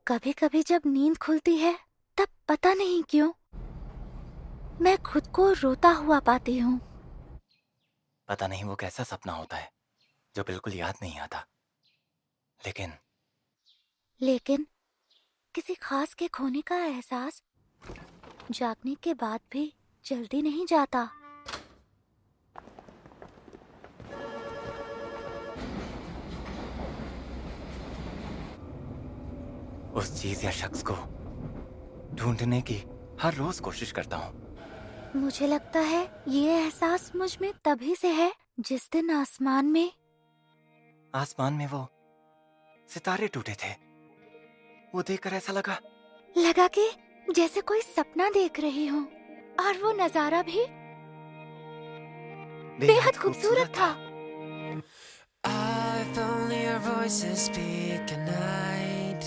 कभी कभी जब नींद खुलती है तब पता नहीं क्यों मैं खुद को रोता हुआ पाती हूँ। पता नहीं वो कैसा सपना होता है जो बिल्कुल याद नहीं आता। लेकिन किसी खास के खोने का एहसास जागने के बाद भी जल्दी नहीं जाता। उस चीज या शख्स को ढूंढने की हर रोज कोशिश करता हूँ। मुझे लगता है ये एहसास मुझ में तभी से है जिस दिन आसमान में वो सितारे टूटे थे। वो देखकर ऐसा लगा लगा कि जैसे कोई सपना देख रही हूँ और वो नजारा भी बेहद खूबसूरत था। If only our voices speak at night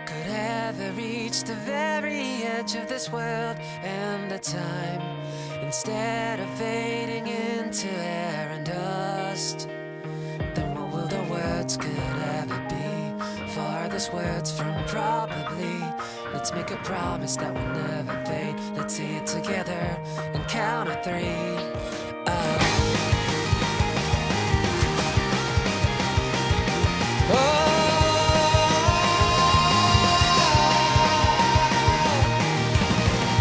could ever reach the very edge of this world and the time, instead of fading into air and dust, then what will the words could ever be? Farthest words from probably. Let's make a promise that will never fade. Let's say it together and count to 3.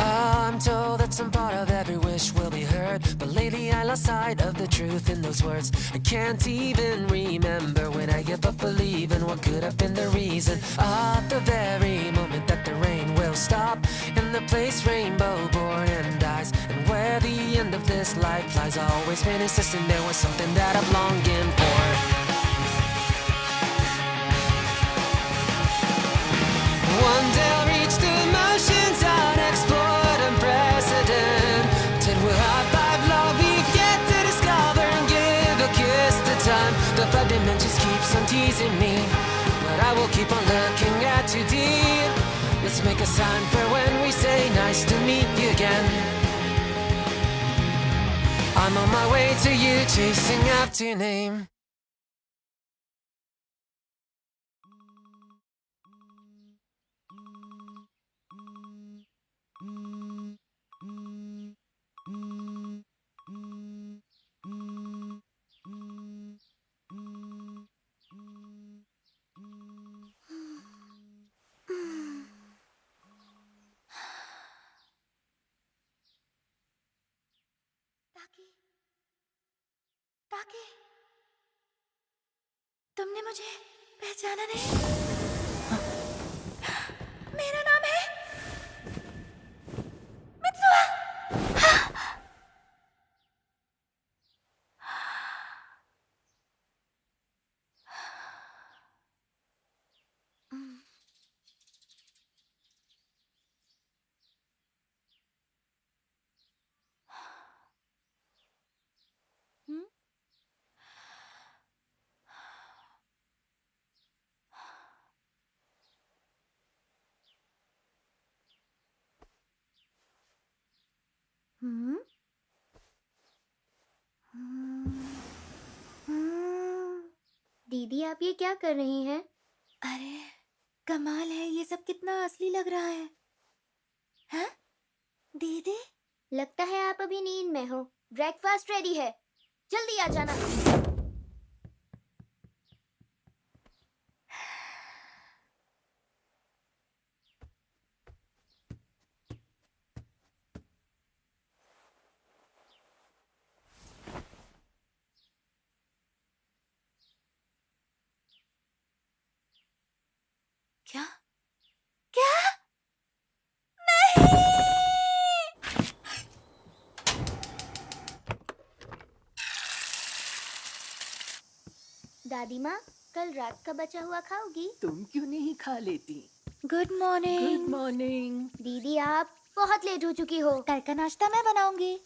I'm told that some part of every wish will be heard, but lately I lost sight of the truth in those words. I can't even remember when I gave up believing what could have been the reason. At the very moment that the rain will stop, in the place rainbow born and dies, and where the end of this life lies, I've always been insisting there was something that I'm longing for. One day I'll reach the motions unexplored, unprecedented. We'll high five love we've yet to discover and give a kiss to time. The 5 dimensions keeps on teasing me, but I will keep on looking at you, dear. Let's make a sign for when we say nice to meet you again. I'm on my way to you, chasing after your name. ताकि तुमने मुझे पहचाना नहीं? मेरा नाम है Mitsuha. हम्म दीदी, आप ये क्या कर रही हैं? अरे कमाल है, ये सब कितना असली लग रहा है। हाँ दीदी, लगता है आप अभी नींद में हो। ब्रेकफास्ट रेडी है, जल्दी आ जाना। क्या क्या नहीं। दादी माँ, कल रात का बचा हुआ खाओगी? तुम क्यों नहीं खा लेती? Good morning. Good morning. दीदी, आप बहुत लेट हो चुकी हो। कल का नाश्ता मैं बनाऊंगी।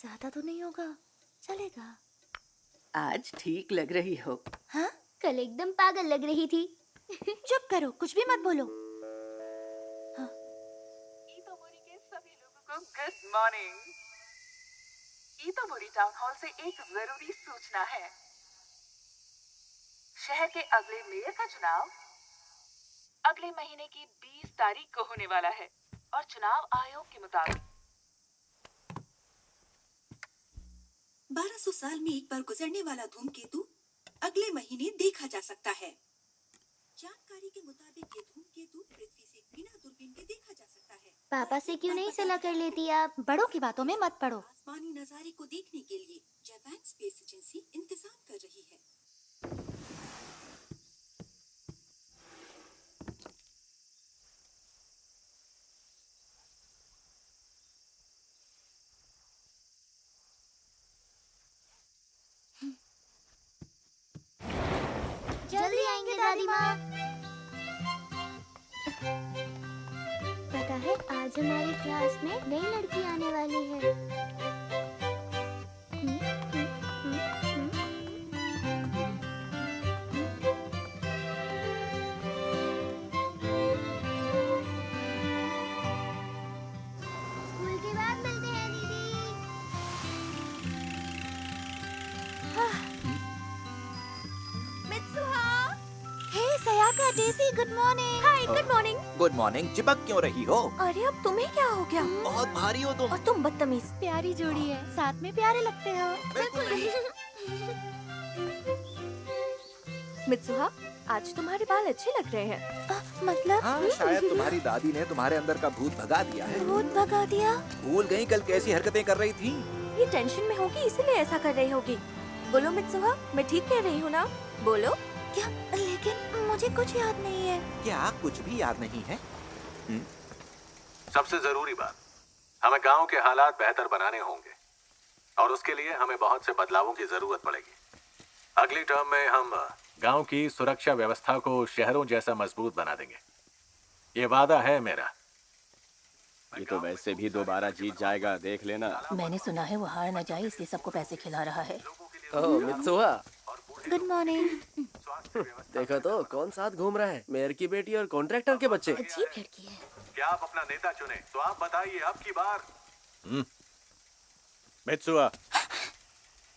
ज्यादा तो नहीं होगा, चलेगा। आज ठीक लग रही हो। हाँ, कल एकदम पागल लग रही थी। चुप करो, कुछ भी मत बोलो। Good morning. ईतामोरी टाउन हॉल से एक जरूरी सूचना है। शहर के अगले मेयर का चुनाव अगले महीने की 20 तारीख को होने वाला है और चुनाव आयोग के मुताबिक 1200 साल में एक बार गुजरने वाला धूमकेतु अगले महीने देखा जा सकता है। जानकारी के मुताबिक ये धूमकेतु पृथ्वी से बिना दूरबीन के देखा जा सकता है। पापा से क्यों नहीं सलाह कर लेती आप? बड़ों की बातों में मत पड़ो। आसमानी नजारे को देखने के लिए जापान स्पेस एजेंसी इंतजाम कर रही है। जल्दी आएंगे दादी माँ। पता है आज हमारी क्लास में नई लड़की आने वाली है। स्कूल के बाद मिलते हैं दीदी। हे सयाका, डेजी, गुड मॉर्निंग। हाय, गुड मॉर्निंग। Good morning. चिपक क्यों रही हो? अरे अब तुम्हें क्या हो गया? बहुत भारी हो तुम। और तुम बदतमीज। प्यारी जोड़ी है, साथ में प्यारे लगते हो। मित्सुहा, आज तुम्हारे बाल अच्छे लग रहे हैं। मतलब हाँ, शायद तुम्हारी दादी ने तुम्हारे अंदर का भूत भगा दिया है। भूत भगा दिया? भूल गई कल कैसी हरकतें कर रही थी। ये टेंशन में होगी इसलिए ऐसा कर रही होगी। बोलो मित्सुहा, मैं ठीक कह रही हूँ ना? बोलो। क्या? लेकिन मुझे कुछ याद नहीं है। क्या कुछ भी याद नहीं है? सबसे जरूरी बात, हमें गांव के हालात बेहतर बनाने होंगे और उसके लिए हमें बहुत से बदलावों की जरूरत पड़ेगी। अगली टर्म में हम गांव की सुरक्षा व्यवस्था को शहरों जैसा मजबूत बना देंगे। ये वादा है मेरा। ये तो वैसे भी दोबारा जीत जाएगा, देख लेना। मैंने सुना है वो हार न जाए इसलिए सबको पैसे खिला रहा है। ओह मित्सुहा, गुड मॉर्निंग। देखो तो कौन साथ घूम रहा है, मेयर की बेटी और कॉन्ट्रैक्टर के बच्चे। अजीब लड़की है। क्या आप अपना नेता चुने तो आप बताइए अब की बार। मित्सुआ,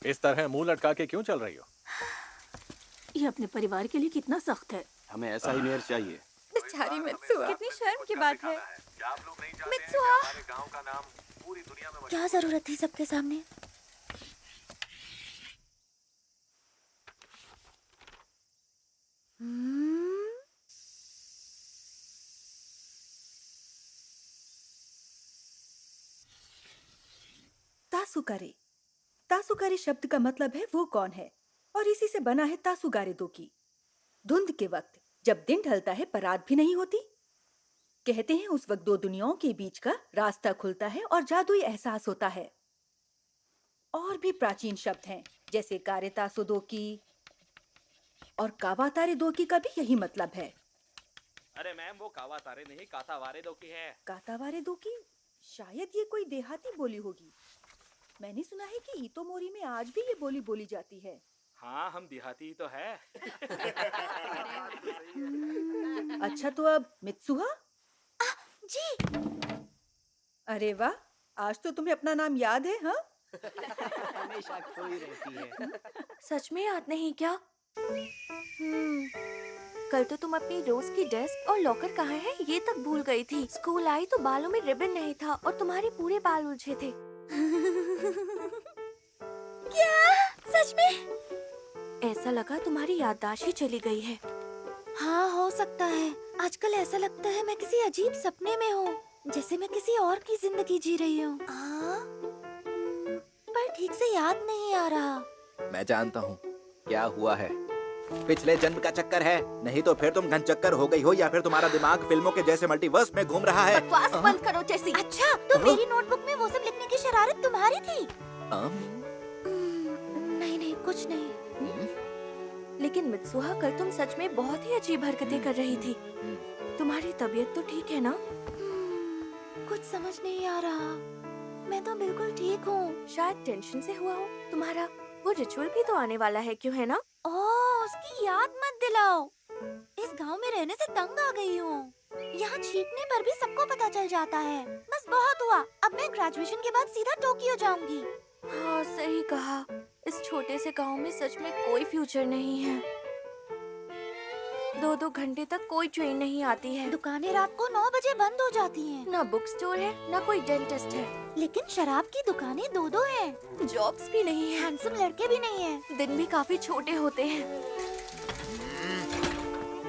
इस तरह मुंह लटका के क्यों चल रही हो? ये अपने परिवार के लिए कितना सख्त है। हमें ऐसा ही मेयर चाहिए। बेचारी मित्सुहा, कितनी शर्म की बात है। क्या आप लोग नहीं जानते मित्सुआ, कि हमारे गांव का नाम पूरी दुनिया में क्या जरूरत थी सबके सामने? तासुकारे। तासुकारे शब्द का मतलब है वो कौन है, और इसी से बना है तासुगारे दोकी। धुंध के वक्त जब दिन ढलता है पर रात भी नहीं होती, कहते हैं उस वक्त दो दुनियाओं के बीच का रास्ता खुलता है और जादुई एहसास होता है। और भी प्राचीन शब्द हैं जैसे कारे तासु दोकी और कावातारे दोकी का भी यही मतलब है। अरे मैम, वो कावातारे नहीं कातावारे दोकी है। कातावारे दोकी? शायद ये कोई देहाती बोली होगी। मैंने सुना है कि ईतोमोरी में आज भी ये बोली बोली जाती है। हाँ, हम देहाती ही तो है। अच्छा तो अब मित्सुहा? जी। अरे वाह, आज तो तुम्हें अपना नाम याद है। हाँ, हमेशा खोई रहती है। सच में याद नहीं क्या? कल तो तुम अपनी रोज की डेस्क और लॉकर कहाँ है ये तक भूल गई थी। स्कूल आई तो बालों में रिबन नहीं था और तुम्हारे पूरे बाल उलझे थे। क्या? सच में? ऐसा लगा तुम्हारी याददाश्त ही चली गई है। हाँ, हो सकता है। आजकल ऐसा लगता है मैं किसी अजीब सपने में हूँ, जैसे मैं किसी और की जिंदगी जी रही हूँ। पर ठीक से याद नहीं आ रहा। मैं जानता हूँ क्या हुआ है। पिछले जन्म का चक्कर है, नहीं तो फिर तुम घन चक्कर हो गई हो या फिर तुम्हारा दिमाग फिल्मों के जैसे मल्टीवर्स में घूम रहा है। बकवास बंद करो टेसी। अच्छा, तो मेरी नोटबुक में वो सब लिखने की शरारत तुम्हारी थी? नहीं नहीं, कुछ नहीं। लेकिन मित्सुहा, कल तुम सच में बहुत ही अजीब हरकतें कर रही थी। तुम्हारी तबीयत तो ठीक है ना? कुछ समझ नहीं आ रहा। मैं तो बिल्कुल ठीक हूँ। शायद टेंशन से हुआ हो। तुम्हारा वो रिचुअल भी तो आने वाला है, क्यों है ना? ओह, उसकी याद मत दिलाओ। इस गांव में रहने से तंग आ गई हूँ। यहाँ छींकने पर भी सबको पता चल जाता है। बस बहुत हुआ, अब मैं ग्रेजुएशन के बाद सीधा टोक्यो जाऊंगी। हाँ सही कहा, इस छोटे से गांव में सच में कोई फ्यूचर नहीं है। 2-2 घंटे तक कोई ट्रेन नहीं आती है। दुकानें रात को 9 बजे बंद हो जाती हैं। ना बुक स्टोर है, ना कोई डेंटिस्ट है। लेकिन शराब की दुकानें 2-2 हैं। जॉब्स भी नहीं है। हैंडसम लड़के भी नहीं हैं। दिन भी काफी छोटे होते हैं।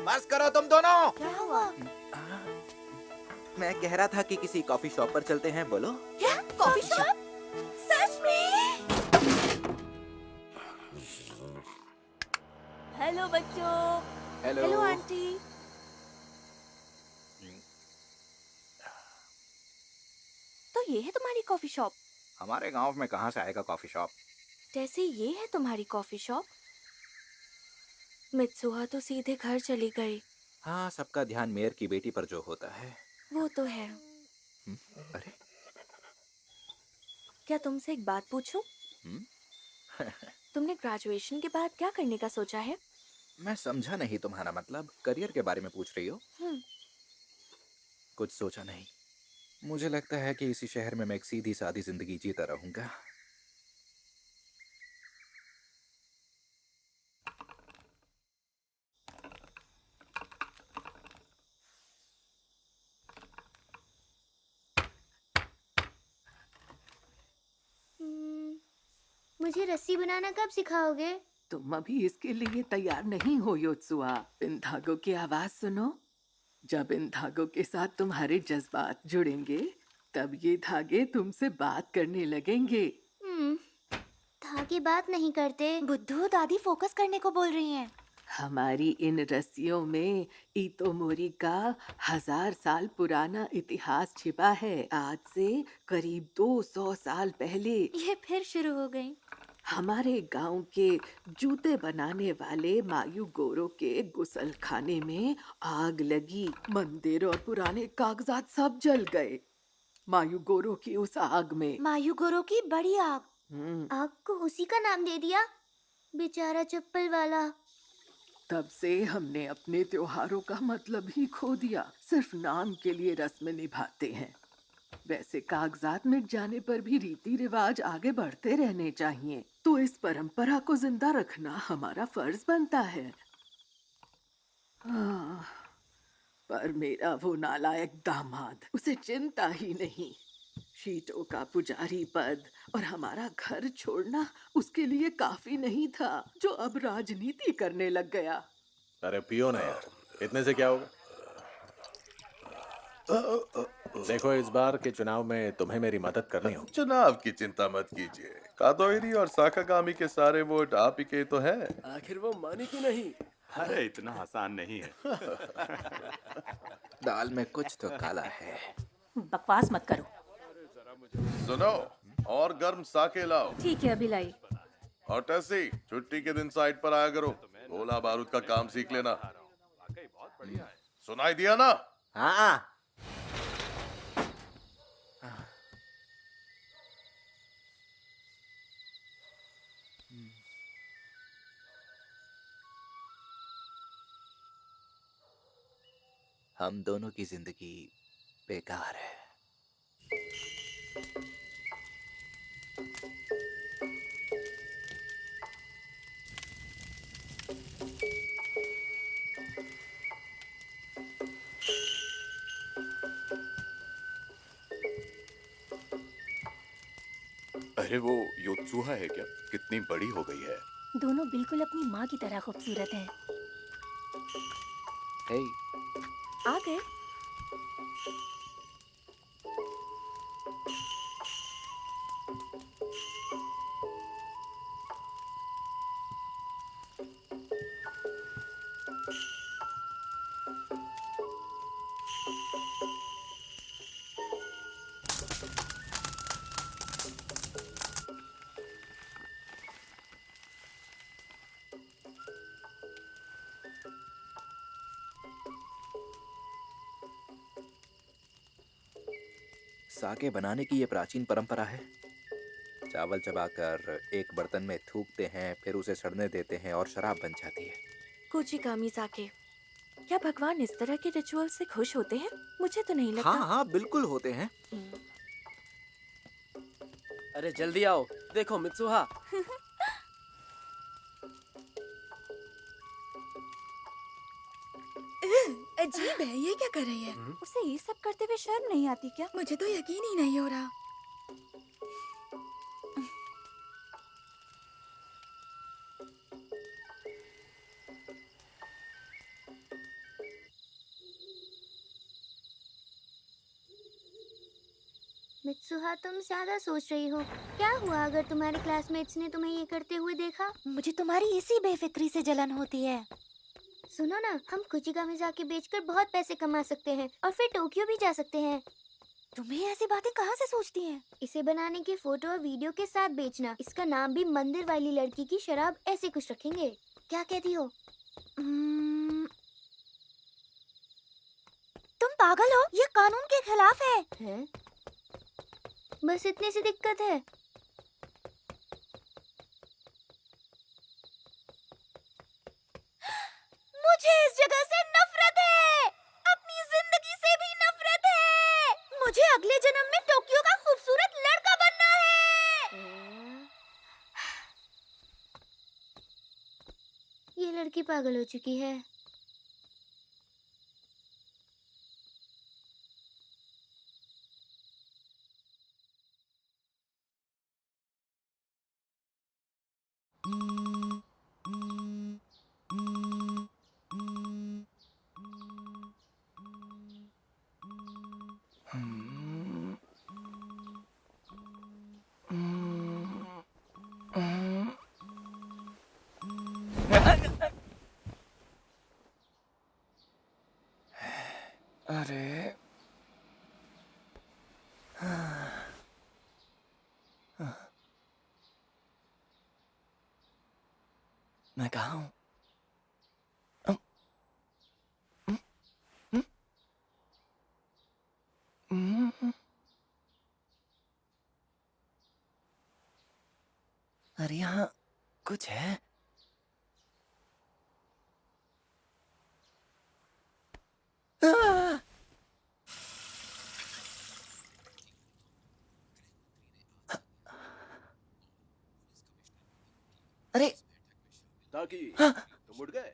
बस करो तुम दोनों। क्या हुआ? मैं कह रहा था कि किसी कॉफी शॉप पर चलते हैं, बोलो। क्या? Coffee shop? सच में? हेलो बच्चों। Hello aunty. तो ये है तुम्हारी कॉफी शॉप? हमारे गांव में कहाँ से आएगा कॉफी शॉप? जैसे ये है तुम्हारी कॉफी शॉप? मित्सुहा तो सीधे घर चली गई। हाँ, सबका ध्यान मेयर की बेटी पर जो होता है वो तो है। अरे क्या तुमसे एक बात पूछूं? तुमने ग्रेजुएशन के बाद क्या करने का सोचा है? मैं समझा नहीं तुम्हारा मतलब। करियर के बारे में पूछ रही हो? कुछ सोचा नहीं। मुझे लगता है कि इसी शहर में मैं एक सीधी सादी जिंदगी जीता रहूंगा। मुझे रस्सी बनाना कब सिखाओगे? तुम अभी इसके लिए तैयार नहीं हो योत्सुआ। इन धागों की आवाज सुनो। जब इन धागों के साथ तुम्हारे जज्बात जुड़ेंगे तब ये धागे तुमसे बात करने लगेंगे। धागे बात नहीं करते। बुद्धू, दादी फोकस करने को बोल रही हैं। हमारी इन रस्सियों में इतोमोरी का 1000 साल पुराना इतिहास छिपा है। आज से करीब 200 साल पहले ये फिर शुरू हो गई। हमारे गांव के जूते बनाने वाले मायू गोरो के गुसल खाने में आग लगी। मंदिर और पुराने कागजात सब जल गए मायू गोरो की उस आग में। मायू गोरो की बड़ी आग। आग को उसी का नाम दे दिया, बेचारा चप्पल वाला। तब से हमने अपने त्योहारों का मतलब ही खो दिया। सिर्फ नाम के लिए रस्में निभाते हैं। वैसे कागजात मिट जाने पर भी रीति रिवाज आगे बढ़ते रहने चाहिए। तो इस परंपरा को जिंदा रखना हमारा फर्ज बनता है। पर मेरा वो नालायक दामाद, उसे चिंता ही नहीं। शीटों का पुजारी पद और हमारा घर छोड़ना उसके लिए काफी नहीं था, जो अब राजनीति करने लग गया। अरे पियो ना यार, इतने से क्या होगा। देखो, इस बार के चुनाव में तुम्हें मेरी मदद करनी होगी। चुनाव की चिंता मत कीजिए। कादोइरी और साकागामी के सारे वोट आप ही के तो हैं। आखिर वो मानी कि नहीं? अरे इतना आसान नहीं है। दाल में कुछ तो काला है। बकवास मत करो। सुनो, और गर्म साके लाओ। ठीक है, अभी लाई। और टेसी, छुट्टी के दिन साइट पर आया करो। गोला बारूद का काम सीख लेना। सुनाई दिया ना? हाँ। हम दोनों की जिंदगी बेकार है। अरे वो योत्सुहा है क्या? कितनी बड़ी हो गई है। दोनों बिल्कुल अपनी माँ की तरह खूबसूरत हैं। हे, आ गए? साके बनाने की ये प्राचीन परंपरा है। चावल चबाकर एक बर्तन में थूकते हैं, फिर उसे सड़ने देते हैं और शराब बन जाती है। कोचिकामी साके। क्या भगवान इस तरह के रिचुअल से खुश होते हैं? मुझे तो नहीं लगता। हाँ हाँ, बिल्कुल होते हैं। अरे जल्दी आओ, देखो मित्सुहा। अजीब है, ये क्या कर रही है? उसे ये सब करते हुए शर्म नहीं आती क्या? मुझे तो यकीन ही नहीं हो रहा। मित्सुहा, तुम ज्यादा सोच रही हो। क्या हुआ अगर तुम्हारे क्लासमेट्स ने तुम्हें ये करते हुए देखा? मुझे तुम्हारी इसी बेफिक्री से जलन होती है। सुनो ना, हम कुचिगा जाके बेचकर बहुत पैसे कमा सकते हैं और फिर टोक्यो भी जा सकते हैं। तुम्हें ऐसी बातें कहाँ से सोचती हैं? इसे बनाने के फोटो और वीडियो के साथ बेचना। इसका नाम भी मंदिर वाली लड़की की शराब ऐसे कुछ रखेंगे। क्या कहती हो? तुम पागल हो, ये कानून के खिलाफ है। हैं? बस इतनी सी दिक्कत है। मुझे इस जगह से नफरत है, अपनी जिंदगी से भी नफरत है। मुझे अगले जन्म में टोक्यो का खूबसूरत लड़का बनना है। ये लड़की पागल हो चुकी है। अरे मैं कहाँ हूँ? अरे यहाँ कुछ है। अरे ताकि तुम उठ गए।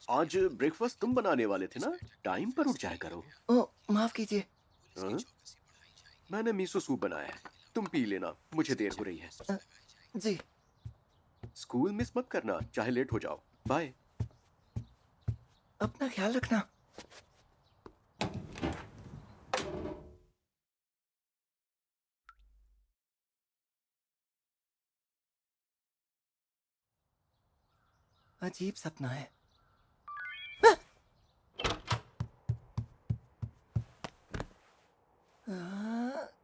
आज ब्रेकफास्ट तुम बनाने वाले थे ना, टाइम पर उठ जाया करो। ओ माफ कीजिए। हाँ? मैंने मिसो सूप बनाया है, तुम पी लेना, मुझे देर हो रही है। जी। स्कूल मिस मत करना, चाहे लेट हो जाओ। बाय। अपना ख्याल रखना। अजीब सपना है।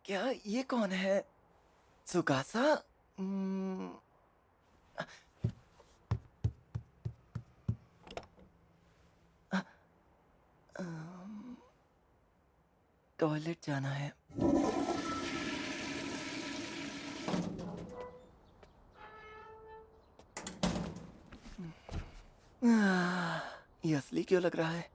क्या ये कौन है? सुगासा? टॉयलेट जाना है। ये असली क्यों लग रहा है?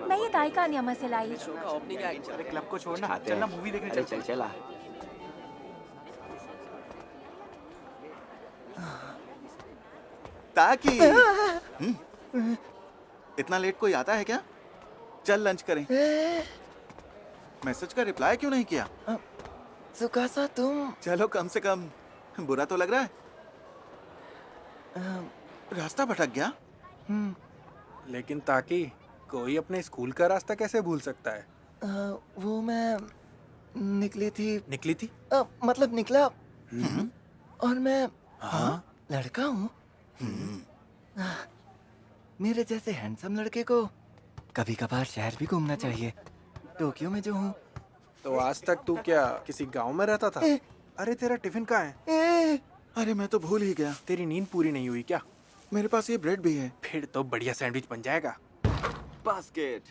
मैं ये ताइका नियमा से लाई। शो का ओपनिंग एक्ट। अरे क्लब को छोड़ना, खाते चलना हैं। मूवी देखने अरे चलते चल हैं। चला। ताकि इतना लेट कोई आता है क्या? चल लंच करें। मैसेज का रिप्लाई क्यों नहीं किया? सुकासा तुम। चलो कम से कम बुरा तो लग रहा है। रास्ता भटक गया। लेकिन ताकि कोई अपने स्कूल का रास्ता कैसे भूल सकता है? वो मैं निकली थी। मतलब निकला और मैं लड़का हूँ। मेरे जैसे हैंडसम लड़के को कभी कभार शहर भी घूमना चाहिए। टोक्यो में जो हूँ। तो आज तक तू क्या किसी गांव में रहता था? अरे तेरा टिफिन कहाँ है? अरे मैं तो भूल ही गया। तेरी नींद पूरी नहीं हुई क्या? मेरे पास ये ब्रेड भी है। फिर तो बढ़िया सैंडविच बन जाएगा। बास्केट।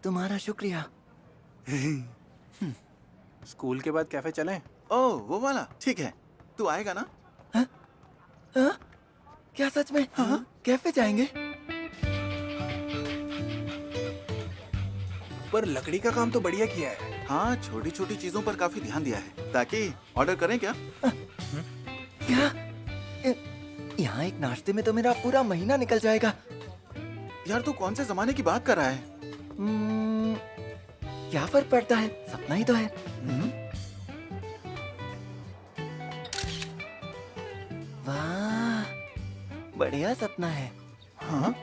तुम्हारा शुक्रिया। स्कूल के बाद कैफे चलें? ओह वो वाला ठीक है। तू आएगा ना? क्या सच में? कैफे जाएंगे? पर लकड़ी का काम तो बढ़िया किया है। हाँ छोटी छोटी चीजों पर काफी ध्यान दिया है। ताकि ऑर्डर करें क्या? क्या? यहाँ एक नाश्ते में तो मेरा पूरा महीना निकल जाएगा। यार तू कौन से जमाने की बात कर रहा है? क्या फर्क पड़ता है? सपना ही तो है। वाह, बढ़िया सपना है। हाँ?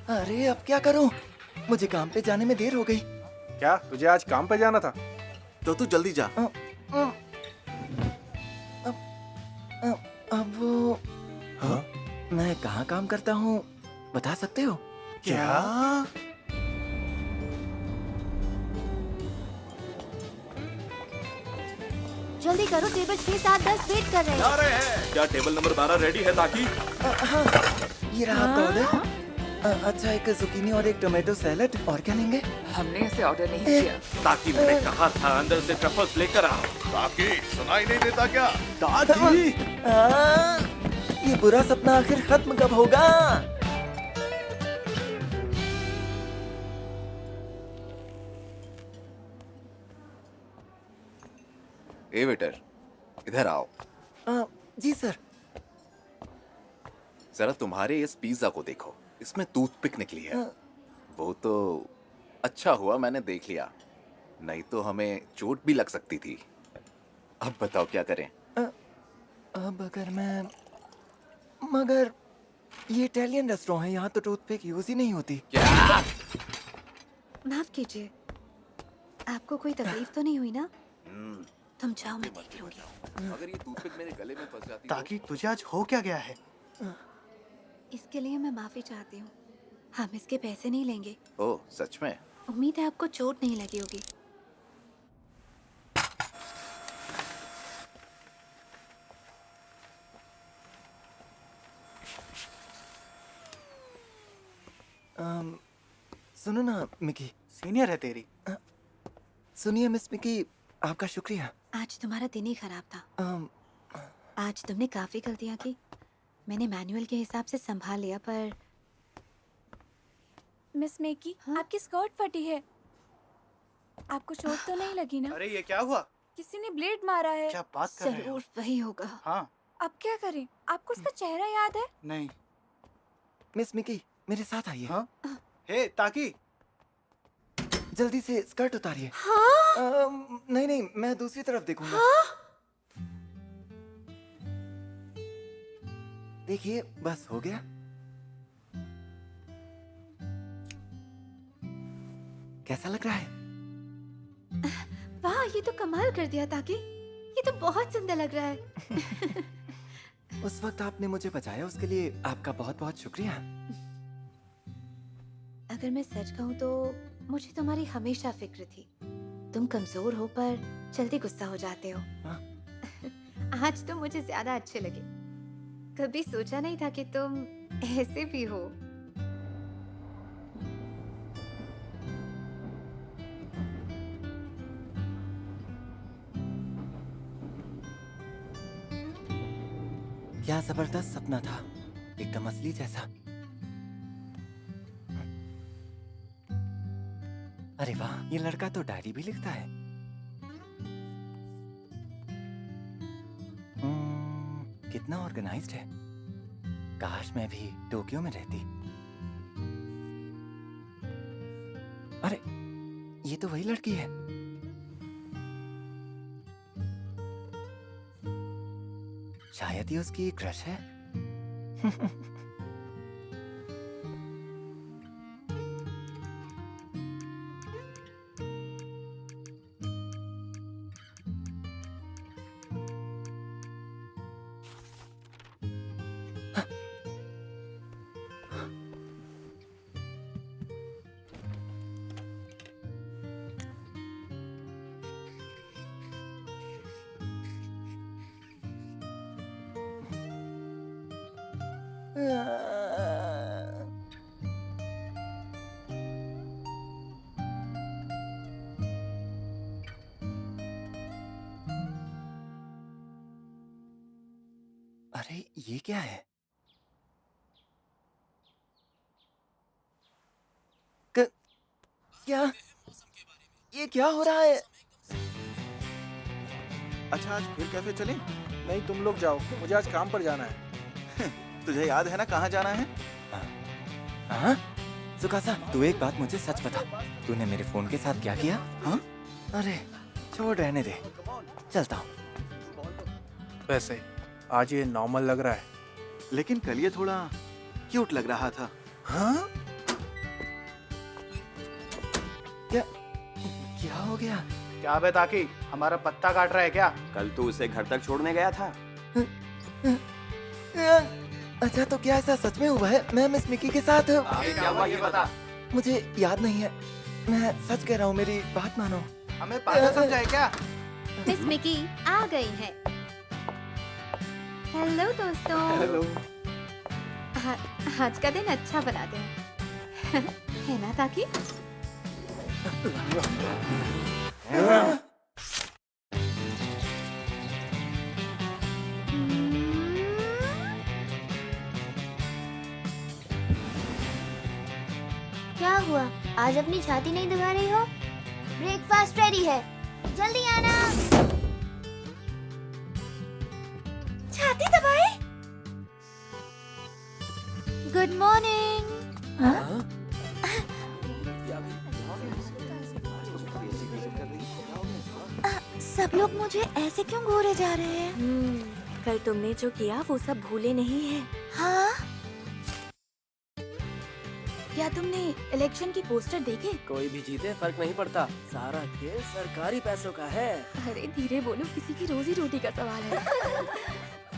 अरे अब क्या करूं? मुझे काम पे जाने में देर हो गई। क्या तुझे आज काम पे जाना था? तो तू जल्दी जा। अब वो मैं कहाँ काम करता हूँ बता सकते हो? क्या? जल्दी करो, टेबल 6, 7, 10 वेट कर रहे हैं। आ रहे हैं। क्या टेबल नंबर 12 रेडी है ताकि? हाँ, ये रहा आपका ऑर्डर। अच्छा एक जुकीनी और एक टोमेटो सैलेड। और क्या लेंगे? हमने ऐसे ऑर्डर नहीं किया। ताकि मैंने कहा था अंदर से ट्रफल्स लेकर आ। ताकि सुनाई नहीं देता क्या? ताकि ये बुरा सपना आखिर खत्म कब होगा? ए वेटर, इधर आओ। जी सर। जरा तुम्हारे इस पिज्जा को देखो, इसमें टूथपिक निकली है। वो तो अच्छा हुआ मैंने देख लिया, नहीं तो हमें चोट भी लग सकती थी। अब बताओ क्या करें? अब अगर मैं मगर ये इटालियन रेस्टोरेंट है, यहाँ तो टूथपिक यूज ही नहीं होती। क्या? माफ कीजिए, आपको कोई तकलीफ तो नहीं हुई ना? तुम जाओ, मैं देख लूंगी। अगर ये टूथपिक मेरे गले में फंस जाती ताकि तुझे आज हो क्या गया है? इसके लिए मैं माफी चाहती हूँ। हम इसके पैसे नहीं लेंगे। ओह सच में? उम्मीद है आपको चोट नहीं लगी होगी। सुनो ना मिकी। सीनियर है तेरी। सुनिए मिस मिकी, आपका शुक्रिया। आज तुम्हारा दिन ही खराब था। आज तुमने काफी गलतियां की। मैंने मैनुअल के हिसाब से संभाल लिया, पर मिस मेकी, आपकी स्कर्ट फटी है। आपको चोट तो नहीं लगी ना? अरे ये क्या हुआ? किसी ने ब्लेड मारा है। क्या बात कर रहे हो? जरूर वही होगा। हाँ। अब क्या करें? आपको उसका चेहरा याद है? नहीं। मिस मिकी मेरे साथ आइए। हाँ? हे ताकि जल्दी से स्कर्ट उतारिए। नहीं नहीं, मैं दूसरी तरफ देखूंगा। देखिए बस हो गया। कैसा लग रहा है? वाह, ये तो कमाल कर दिया ताकि। ये तो बहुत सुंदर लग रहा है। उस वक्त आपने मुझे बचाया, उसके लिए आपका बहुत बहुत शुक्रिया। अगर मैं सच कहूँ तो मुझे तुम्हारी हमेशा फिक्र थी। तुम कमजोर हो पर जल्दी गुस्सा हो जाते हो। आज तो मुझे ज्यादा अच्छे लगे। कभी सोचा नहीं था कि तुम ऐसे भी हो। क्या जबरदस्त सपना था, एकदम असली जैसा। अरे वाह, ये लड़का तो डायरी भी लिखता है। कितना ऑर्गेनाइज्ड है। काश मैं भी टोक्यो में रहती। अरे ये तो वही लड़की है। शायद ये उसकी क्रश है। अरे ये क्या है? क्या ये क्या हो रहा है? अच्छा आज फिर कैफे चलें? नहीं तुम लोग जाओ, मुझे आज काम पर जाना है। तुझे याद है ना कहाँ जाना है? हाँ? सुकासा, तू एक बात मुझे सच बता, तूने मेरे फोन के साथ क्या किया? हाँ? अरे छोड़, रहने दे, चलता हूँ। वैसे आज ये नॉर्मल लग रहा है, लेकिन कल ये थोड़ा क्यूट लग रहा था। हाँ? क्या हो गया? क्या बे ताकि हमारा पत्ता काट रहा है क्या? कल तू उसे घर तक छोड़ने गया था। अच्छा तो क्या ऐसा सच में हुआ है? मैं मिस मिकी के साथ। क्या हुआ ये बता। मुझे याद नहीं है, मैं सच कह रहा हूँ, मेरी बात मानो। हमें पागल समझा है क्या? मिस मिकी आ गई हैं। हेलो दोस्तों। हेलो। आज का दिन अच्छा बनाते हैं। है ना ताकि? क्या हुआ? आज अपनी छाती नहीं दबा रही हो? ब्रेकफास्ट रेडी है, जल्दी आना। छाती दबाए? Good morning. सब लोग मुझे ऐसे क्यों घूरे जा रहे हैं? कल तुमने जो किया वो सब भूले नहीं है। हाँ? क्या तुमने इलेक्शन की पोस्टर देखे? कोई भी जीते फर्क नहीं पड़ता, सारा खेल सरकारी पैसों का है। अरे धीरे बोलो, किसी की रोजी रोटी का सवाल है।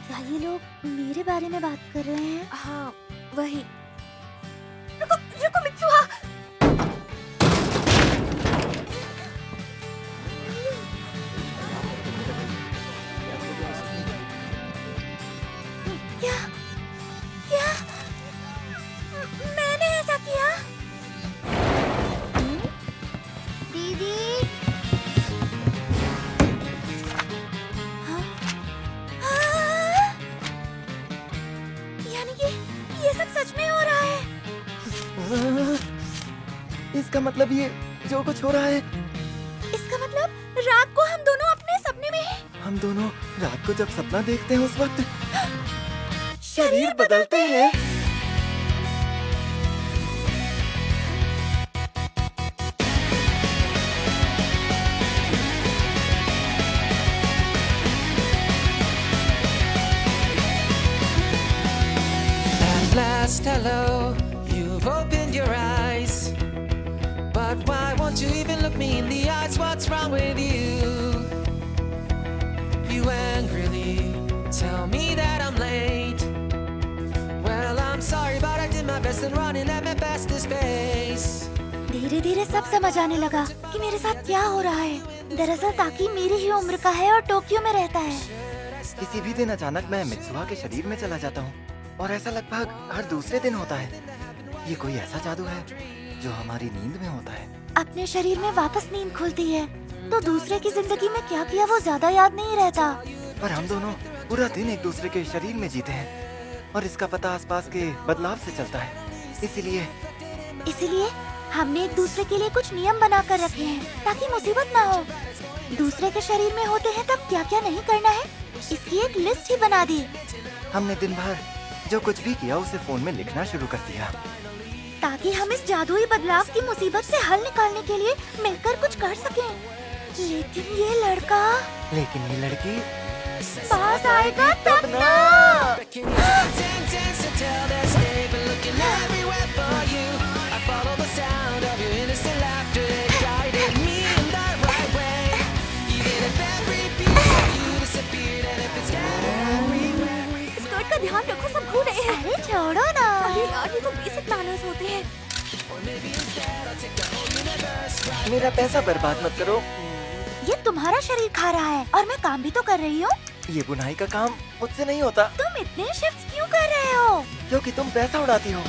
क्या ये लोग मेरे बारे में बात कर रहे हैं? हाँ वही। रुको रुको मित्सुहा। क्या क्या मैंने ऐसा किया? दीदी। हाँ? यानी कि ये सब सच में हो रहा है? इसका मतलब ये जो कुछ हो रहा है, इसका मतलब रात को हम दोनों अपने सपने में हैं? हम दोनों रात को जब सपना देखते हैं उस वक्त शरीर बदलते हैं। At last, hello, you've opened your eyes. But why won't you even look me in the eyes? What's wrong with you? You angrily tell me that I'm late. Well, I'm sorry, but I did my best in running at my fastest pace. धीरे धीरे सब समझ आने लगा कि मेरे साथ क्या हो रहा है। दरअसल ताकि मेरी ही उम्र का है और टोक्यो में रहता है। किसी भी दिन अचानक मैं मित्सुहा के शरीर में चला जाता हूँ और ऐसा लगभग हर दूसरे दिन होता है। ये कोई ऐसा जादू है जो हमारी नींद में होता है। अपने शरीर में वापस नींद खुलती है तो दूसरे की जिंदगी में क्या किया वो ज्यादा याद नहीं रहता। पर हम दोनों पूरा दिन एक दूसरे के शरीर में जीते हैं और इसका पता आसपास के बदलाव से चलता है। इसीलिए हमने एक दूसरे के लिए कुछ नियम बना कर रखे हैं ताकि मुसीबत ना हो। दूसरे के शरीर में होते हैं तब क्या क्या नहीं करना है, इसकी एक लिस्ट ही बना दी। हमने दिन भर जो कुछ भी किया उसे फोन में लिखना शुरू कर दिया, ताकि हम इस जादुई बदलाव की मुसीबत से हल निकालने के लिए मिलकर कुछ कर सकें। लेकिन ये लड़की पास आएगा तब ना। स्कर्ट का ध्यान रखो, सब भूल रहे हैं। अरे छोड़ो ना। अरे यार, ये तो बेसिक मैनर्स होते हैं। मेरा पैसा बर्बाद मत करो। ये तुम्हारा शरीर खा रहा है और मैं काम भी तो कर रही हूँ। ये बुनाई का काम मुझसे नहीं होता। तुम इतने शिफ्ट क्यों कर रहे हो? क्योंकि तुम पैसा उड़ाती हो।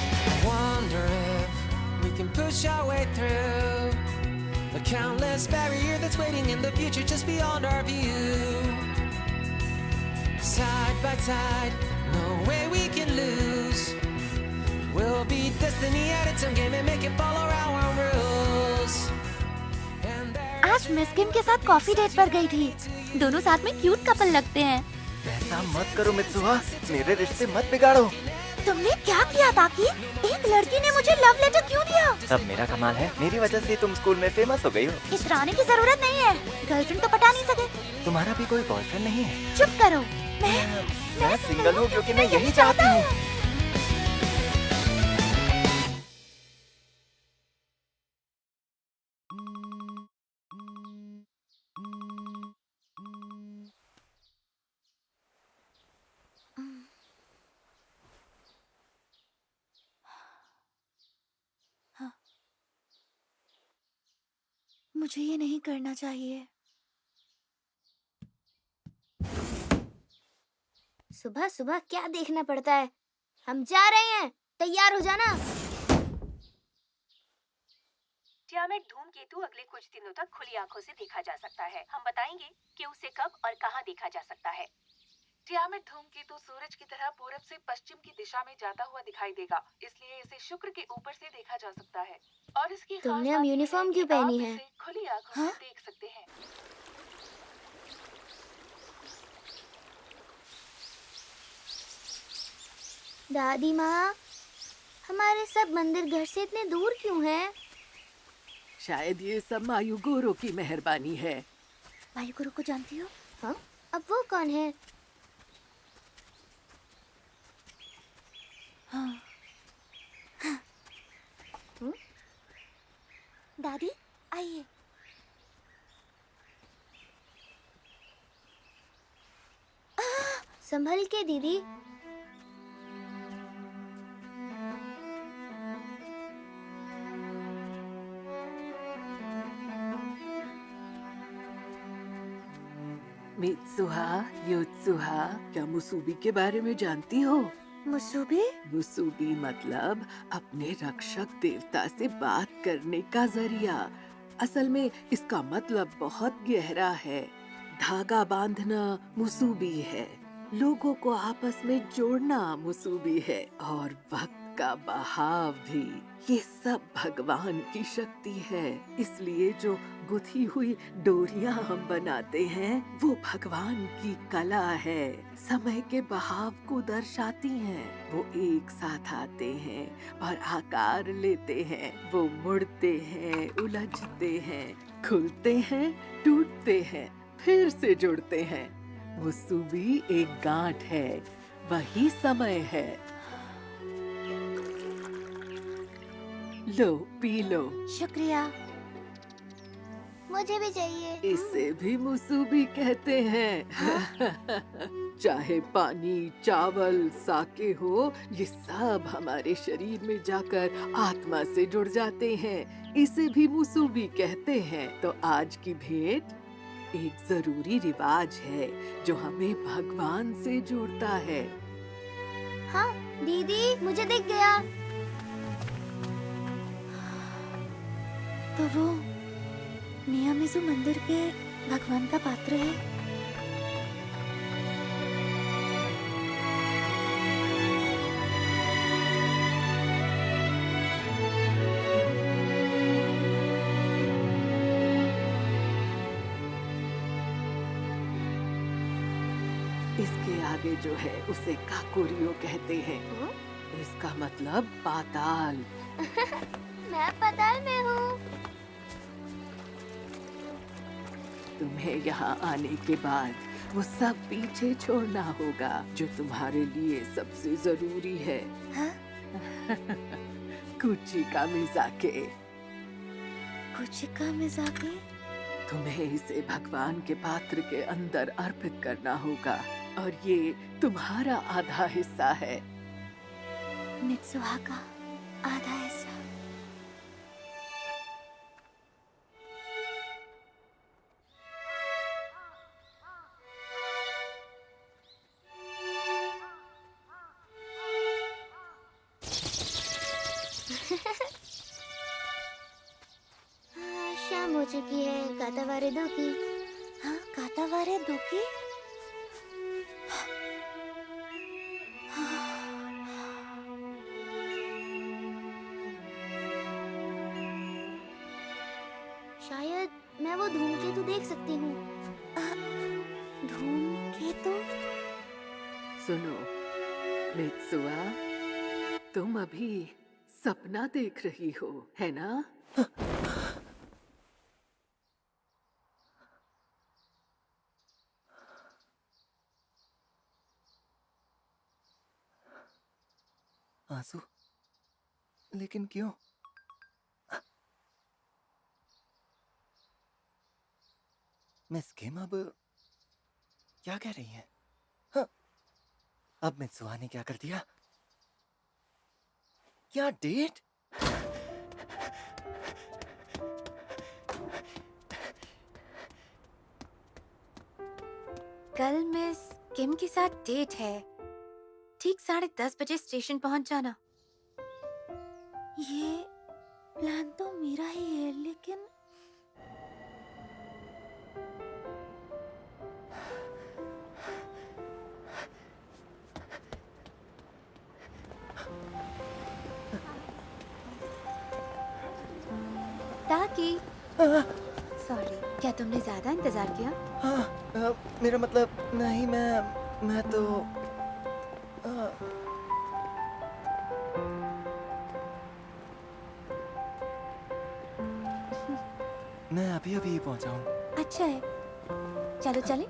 Side by side, no way we can lose. We'll be destiny at its own game and make it follow our own rules. आज मिस किम के साथ कॉफी डेट पर गई थी। दोनों साथ में क्यूट कपल लगते हैं। ऐसा मत करो मित्सुहा, मेरे रिश्ते मत बिगाड़ो। तुमने क्या किया ताकि? एक लड़की ने मुझे लव लेटर क्यों दिया? सब मेरा कमाल है, मेरी वजह से तुम स्कूल में फेमस हो गई हो। इतराने की जरूरत नहीं है, गर्लफ्रेंड तो पटा नहीं सके। तुम्हारा भी कोई बॉयफ्रेंड नहीं है? चुप करो। मैं सिंगल हूँ क्योंकि मैं यही चाहती हूँ। मुझे ये नहीं करना चाहिए। सुबह सुबह क्या देखना पड़ता है? हम जा रहे हैं, तैयार हो जाना। टियामेट धूमकेतु अगले कुछ दिनों तक खुली आंखों से देखा जा सकता है। हम बताएंगे कि उसे कब और कहां देखा जा सकता है। टियामेट धूमकेतु सूरज की तरह पूरब से पश्चिम की दिशा में जाता हुआ दिखाई देगा, इसलिए इसे शुक्र के ऊपर से देखा जा सकता है। और इसकी खास तुमने बात अब यह यूनिफॉर्म है क्यों कि आप पहनी है? इसे खुली आंखों से देख सकते हैं। दादी माँ, हमारे सब मंदिर घर से इतने दूर क्यों हैं? शायद ये सब मायुगोरो की मेहरबानी है। मायुगोरो को जानती हो? हाँ? अब वो कौन है? हाँ। दादी आइए। संभल के दीदी। मित्सुहा, योत्सुहा, क्या मुसूबी के बारे में जानती हो? मुसूबी? मुसूबी मतलब अपने रक्षक देवता से बात करने का जरिया। असल में इसका मतलब बहुत गहरा है। धागा बांधना मुसूबी है, लोगों को आपस में जोड़ना मुसूबी है, और वक्त का बहाव भी। ये सब भगवान की शक्ति है। इसलिए जो गुथी हुई डोरियां हम बनाते हैं वो भगवान की कला है। समय के बहाव को दर्शाती हैं। वो एक साथ आते हैं और आकार लेते हैं। वो मुड़ते हैं, उलझते हैं, खुलते हैं, टूटते हैं, फिर से जुड़ते हैं। मुसूबी एक गांठ है, वही समय है। लो, पी लो। शुक्रिया। मुझे भी चाहिए। इसे भी मुसूबी कहते हैं। चाहे पानी, चावल, साके हो, ये सब हमारे शरीर में जाकर आत्मा से जुड़ जाते हैं। इसे भी मुसूबी कहते हैं। तो आज की भेंट एक जरूरी रिवाज है जो हमें भगवान से जोड़ता है। हाँ दीदी, मुझे दिख गया। तो वो नियामिज़ु मंदिर के भगवान का पात्र है। इसके आगे जो है उसे काकोरियो कहते हैं। इसका मतलब पाताल। मैं पाताल में हूँ। तुम्हें यहाँ आने के बाद वो सब पीछे छोड़ना होगा जो तुम्हारे लिए सबसे जरूरी है। कुची का मिजाके। कुची का मिजाके? तुम्हें इसे भगवान के पात्र के अंदर अर्पित करना होगा और ये तुम्हारा आधा हिस्सा है। मित्सुहा का आधा हिस्सा। शाम हो चुकी है। कातावारे दो की। हाँ, कातावारे दो की। शायद मैं वो धूमकेतु देख सकती हूँ। धूमकेतु? सुनो मित्सुआ, तुम अभी सपना देख रही हो, है ना? आंसू? लेकिन क्यों? मिस किम अब क्या कह रही है? हाँ, अब मित्सुआ ने क्या कर दिया? क्या डेट? कल मिस किम के साथ डेट है। ठीक 10:30 बजे स्टेशन पहुंच जाना। ये प्लान तो मेरा ही है, लेकिन ताकि सॉरी, क्या तुमने ज्यादा इंतजार किया? हाँ, मेरा मतलब नहीं, मैं तो मैं अभी अभी पहुंचा हूँ। अच्छा है, चलो चले।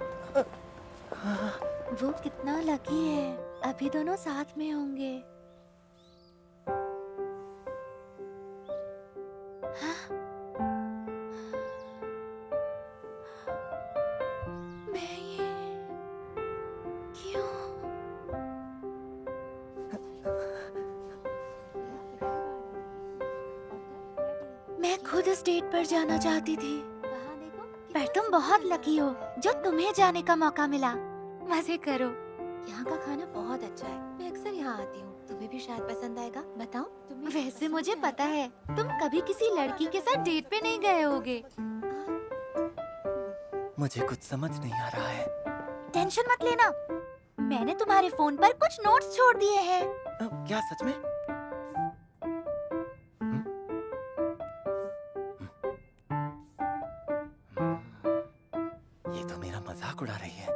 वो कितना लकी है, अभी दोनों साथ में होंगे। मैं ये क्यों? मैं खुद उस डेट पर जाना चाहती थी, पर तुम बहुत लकी हो जो तुम्हें जाने का मौका मिला। मजे करो। यहाँ का खाना बहुत अच्छा है। मैं अक्सर यहाँ आती हूँ। तुम्हें भी शायद पसंद आएगा। बताओ। वैसे मुझे पता है तुम कभी किसी लड़की के साथ डेट पे नहीं गए होगे। मुझे कुछ समझ नहीं आ रहा है। टेंशन मत लेना, मैंने तुम्हारे फोन पर कुछ नोट्स छोड़ दिए हैं। क्या सच में? ये तो मेरा मजाक उड़ा रही है।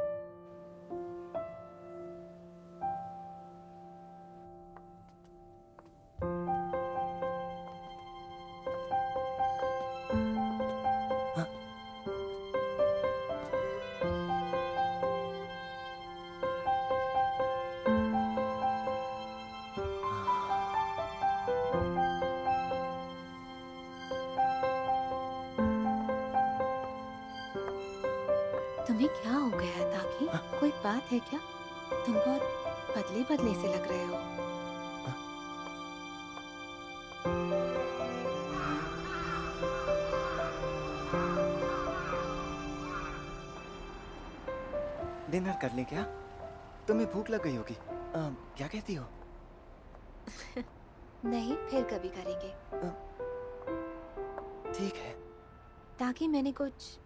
तुम्हें क्या हो गया है ताकि? कोई बात है क्या? तुम बहुत बदले बदले से लग रहे हो। डिनर कर ले क्या? तुम्हें भूख लग गई होगी। क्या कहती हो? नहीं, फिर कभी करेंगे। ठीक है। ताकि मैंने कुछ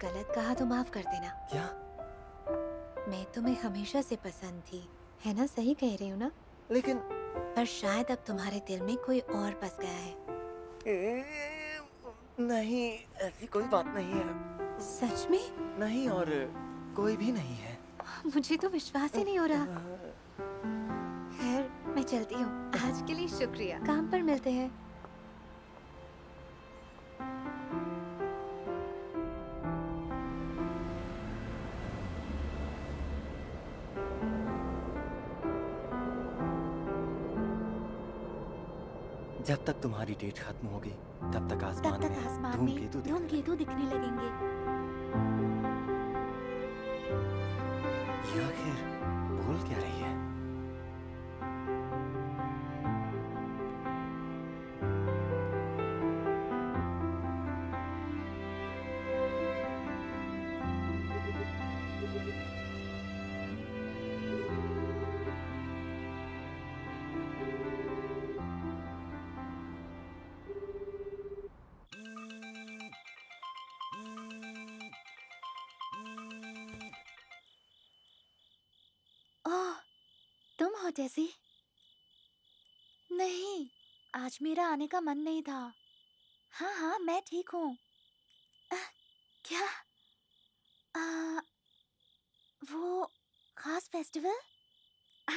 गलत कहा तो माफ कर देना। क्या? मैं तुम्हें हमेशा से पसंद थी, है ना? सही कह रही हूँ ना? लेकिन पर शायद अब तुम्हारे दिल में कोई और बस गया है। नहीं, ऐसी कोई बात नहीं है। सच में? नहीं, और कोई भी नहीं है। मुझे तो विश्वास ही नहीं हो रहा। खैर, मैं चलती हूँ। आज के लिए शुक्रिया। काम पर मिलते हैं। जब तक तुम्हारी डेट खत्म होगी तब तक आसमान में धूमकेतु दिखने लगेंगे। ये आखिर बोल क्या रही है? ओह, तुम हो जैसी? नहीं, आज मेरा आने का मन नहीं था। हाँ हाँ, मैं ठीक हूँ। क्या? वो खास फेस्टिवल?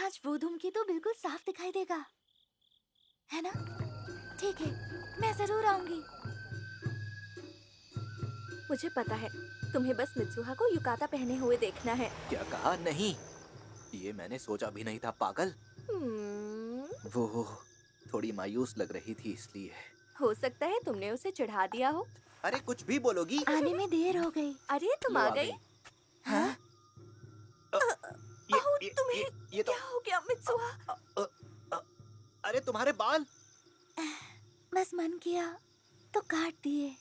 आज वो धूमकेतु बिल्कुल साफ दिखाई देगा, है ना? ठीक है, मैं जरूर आऊंगी। मुझे पता है, तुम्हें बस मित्सुहा को युकाता पहने हुए देखना है। क्या कहा? नहीं, ये मैंने सोचा भी नहीं था, पागल। वो थोड़ी मायूस लग रही थी इसलिए। हो सकता है तुमने उसे चढ़ा दिया हो। अरे कुछ भी बोलोगी। आने में देर हो गई। अरे तुम आ गई। हाँ? तुम्हें ये तो क्या हो गया मित्सुहा? अरे तुम्हारे बाल। बस मन किया तो काट दिए।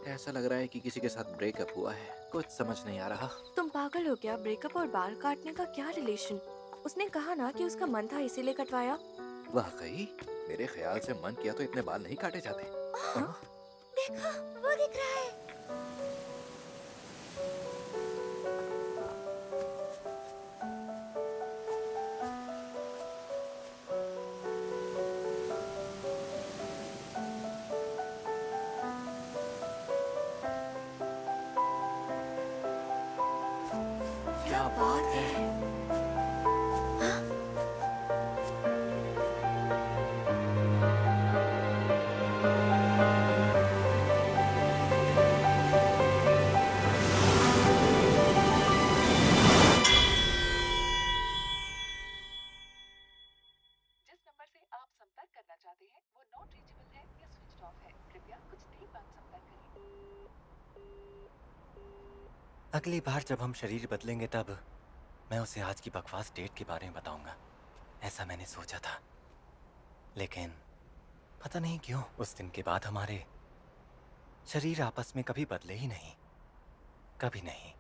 ऐसा लग रहा है कि किसी के साथ ब्रेकअप हुआ है। कुछ समझ नहीं आ रहा। तुम पागल हो क्या? ब्रेकअप और बाल काटने का क्या रिलेशन? उसने कहा ना कि उसका मन था इसीलिए कटवाया। वाकई मेरे ख्याल से मन किया तो इतने बाल नहीं काटे जाते। देखो, वो दिख रहा है। क्या बात है। जिस नंबर से आप संपर्क करना चाहते हैं वो नॉट रीचेबल है या स्विच ऑफ है। कृपया कुछ देर बाद संपर्क करें। अगली बार जब हम शरीर बदलेंगे तब मैं उसे आज की बकवास डेट के बारे में बताऊंगा। ऐसा मैंने सोचा था, लेकिन पता नहीं क्यों उस दिन के बाद हमारे शरीर आपस में कभी बदले ही नहीं, कभी नहीं।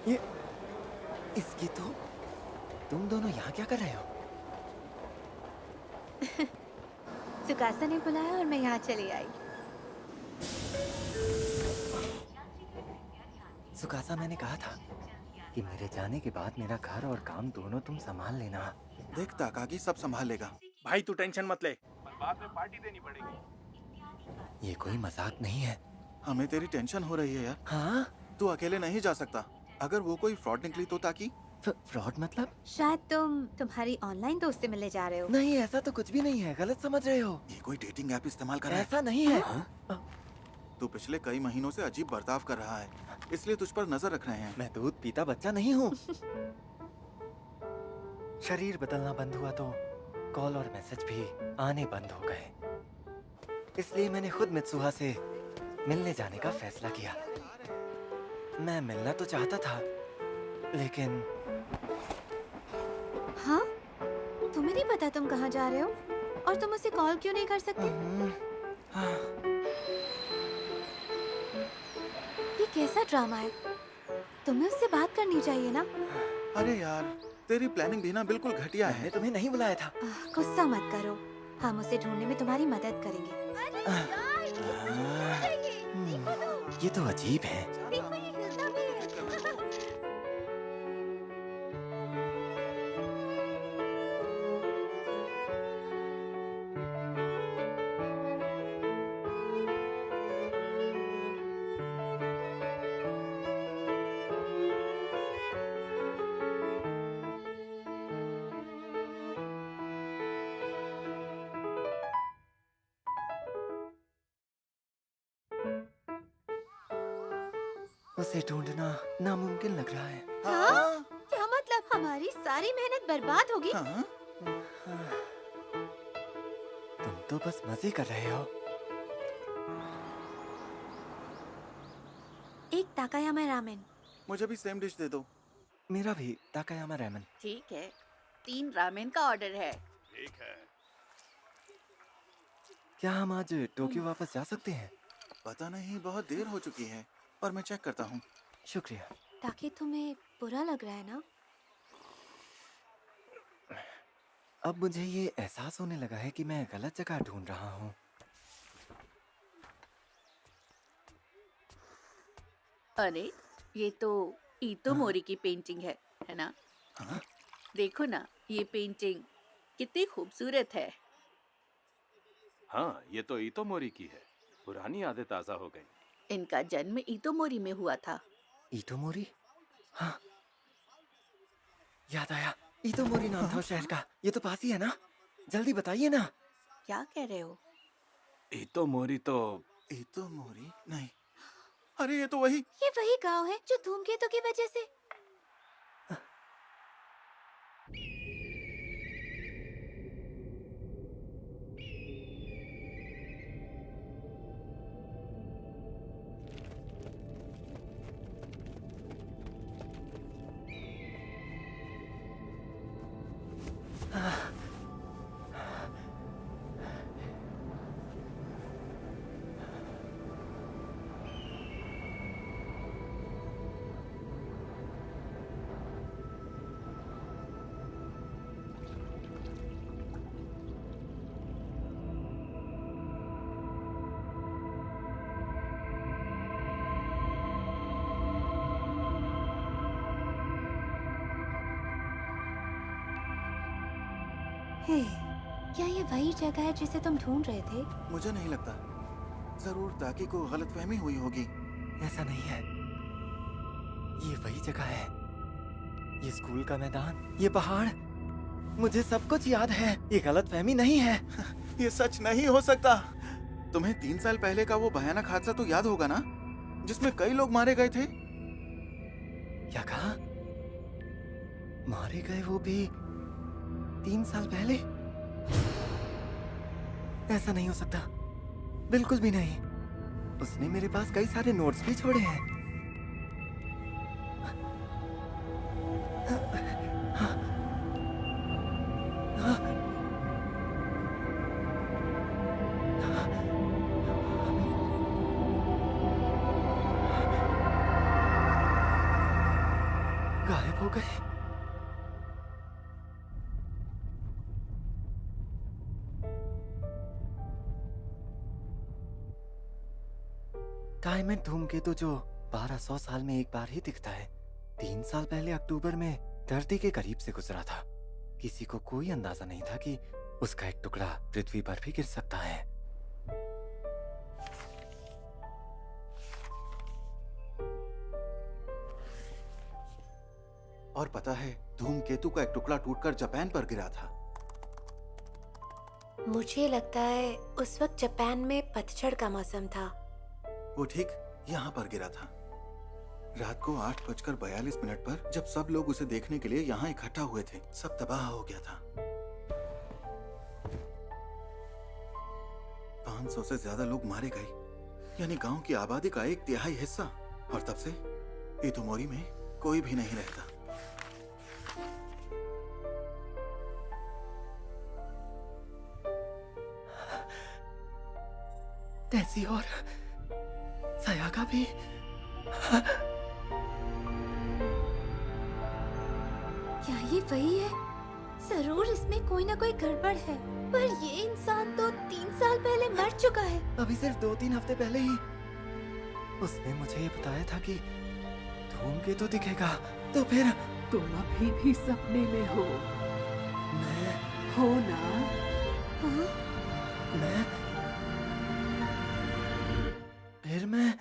ये इसकी तो तुम दोनों यहाँ क्या कर रहे हो? सुकासा ने बुलाया और मैं यहाँ चली आई। सुकासा, मैंने कहा था कि मेरे जाने के बाद मेरा घर और काम दोनों तुम संभाल लेना। देख ताकागी सब संभाल लेगा। भाई तू टेंशन मत ले। पर बाद में पार्टी देनी पड़ेगी। ये कोई मजाक नहीं है। हमें तेरी टेंशन हो रही है यार। हाँ? तू अकेले नहीं जा सकता। अगर वो कोई फ्रॉड निकली तो ताकि। फ्रॉड मतलब? शायद तुम तुम्हारी ऑनलाइन दोस्त से मिलने जा रहे हो। नहीं, ऐसा तो कुछ भी नहीं है, गलत समझ रहे हो। ये कोई डेटिंग ऐप इस्तेमाल कर रहा है। ऐसा नहीं है। तू पिछले कई महीनों से अजीब बर्ताव कर रहा है, इसलिए तुझ पर नजर रख रहे हैं। मैं दूध पीता बच्चा नहीं हूँ। शरीर बदलना बंद हुआ तो कॉल और मैसेज भी आने बंद हो गए। इसलिए मैंने खुद मित्सुहा से मिलने जाने का फैसला किया। मैं मिलना तो चाहता था, लेकिन हाँ? तुम्हें नहीं पता तुम कहाँ जा रहे हो? और तुम उसे कॉल क्यों नहीं कर सकते? ये कैसा ड्रामा है? तुम्हें उससे बात करनी चाहिए ना? अरे यार, तेरी प्लानिंग भी ना बिल्कुल घटिया है। मैंने तुम्हें नहीं बुलाया था। गुस्सा मत करो, हम उसे ढूंढने में तुम्हारी मदद करेंगे। ये तो अजीब है। उसे ढूंढना नामुमकिन लग रहा है। हाँ? क्या मतलब हमारी सारी मेहनत बर्बाद होगी? हाँ? तुम तो बस मजे कर रहे हो। एक ताकायामा रामेन। मुझे भी सेम डिश दे दो। मेरा भी ताकायामा रामेन। ठीक है, 3 रामेन का ऑर्डर है। ठीक है। क्या हम आज टोक्यो वापस जा सकते हैं? पता नहीं, बहुत देर हो चुकी है और मैं चेक करता हूँ। शुक्रिया। ताकि तुम्हें बुरा लग रहा है ना? अब मुझे ये एहसास होने लगा है कि मैं गलत जगह ढूंढ रहा हूँ। अरे, ये तो ईतो मोरी की पेंटिंग है ना? हाँ? देखो ना, ये पेंटिंग कितनी खूबसूरत है। हाँ, ये तो ईतोमोरी की है। पुरानी यादें ताजा हो गई। इनका जन्म ईतोमोरी में हुआ था। ईतोमोरी? हाँ, याद आया। ईतोमोरी नाम था उस शहर का। ये तो पास ही है ना? जल्दी बताइए ना। क्या कह रहे हो? ईतोमोरी तो ईतोमोरी नहीं। अरे ये तो वही। ये वही गांव है जो धूमकेतु की वजह से। हे, क्या ये वही जगह है जिसे तुम ढूंढ रहे थे? मुझे नहीं लगता। जरूर ताकि को गलतफहमी हुई होगी। ऐसा नहीं है। ये वही जगह है। ये स्कूल का मैदान, ये पहाड़, मुझे सब कुछ याद है। ये गलतफहमी नहीं है। ये सच नहीं हो सकता। तुम्हें 3 साल पहले का वो भयानक हादसा तो याद होगा ना, जिसमें कई लोग मारे गए थे? क्या कहा? मारे गए वो भी 3 साल पहले? ऐसा नहीं हो सकता, बिल्कुल भी नहीं। उसने मेरे पास कई सारे नोट्स भी छोड़े हैं। हो गए। डायमंड धूमकेतु जो 1200 साल में एक बार ही दिखता है, 3 साल पहले अक्टूबर में धरती के करीब से गुजरा था। किसी को कोई अंदाजा नहीं था कि उसका एक टुकड़ा पृथ्वी पर भी गिर सकता है। और पता है, धूमकेतु का एक टुकड़ा टूटकर जापान पर गिरा था। मुझे लगता है उस वक्त जापान में पतझड़ का मौसम था। वो ठीक यहाँ पर गिरा था। रात को 8:42 पर जब सब लोग उसे देखने के लिए यहाँ इकट्ठा हुए थे, सब तबाह हो गया था। 500 से ज्यादा लोग मारे गए, यानी गांव की आबादी का 1/3 हिस्सा। और तब से इतोमोरी में कोई भी नहीं रहता। तेजी और सयागा भी। क्या ये वही है? जरूर इसमें कोई ना कोई गड़बड़ है। पर ये इंसान तो 3 साल पहले मर चुका है। अभी सिर्फ 2-3 हफ्ते पहले ही उसने मुझे ये बताया था कि धूमकेतु दिखेगा। तो फिर तुम अभी भी सपने में हो। मैं हो ना? हाँ? फिर मैं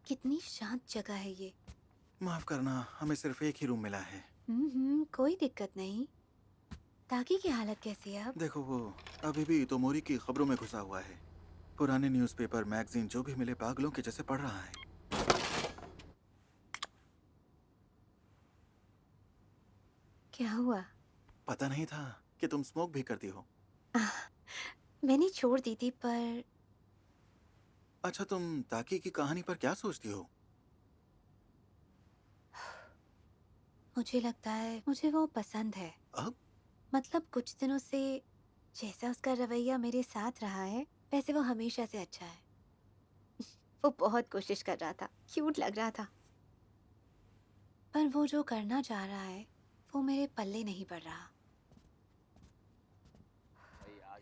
कितनी शांत जगह है ये। माफ करना, हमें सिर्फ एक ही रूम मिला है। कोई दिक्कत नहीं। ताकि की हालत कैसी है अब? देखो, वो अभी भी इतोमोरी की खबरों में घुसा हुआ है। पुराने न्यूज़पेपर, मैगजीन जो भी मिले पागलों के जैसे पढ़ रहा है। क्या हुआ? पता नहीं था कि तुम स्मोक भी करती हो। मैंने छोड़ दी थी, पर अच्छा, तुम ताकि की कहानी पर क्या सोचती हो? मुझे लगता है मुझे वो पसंद है। अब? मतलब कुछ दिनों से जैसा उसका रवैया मेरे साथ रहा है, वैसे वो हमेशा से अच्छा है। वो बहुत कोशिश कर रहा था, क्यूट लग रहा था। पर वो जो करना चाह रहा है, वो मेरे पल्ले नहीं पड़ रहा।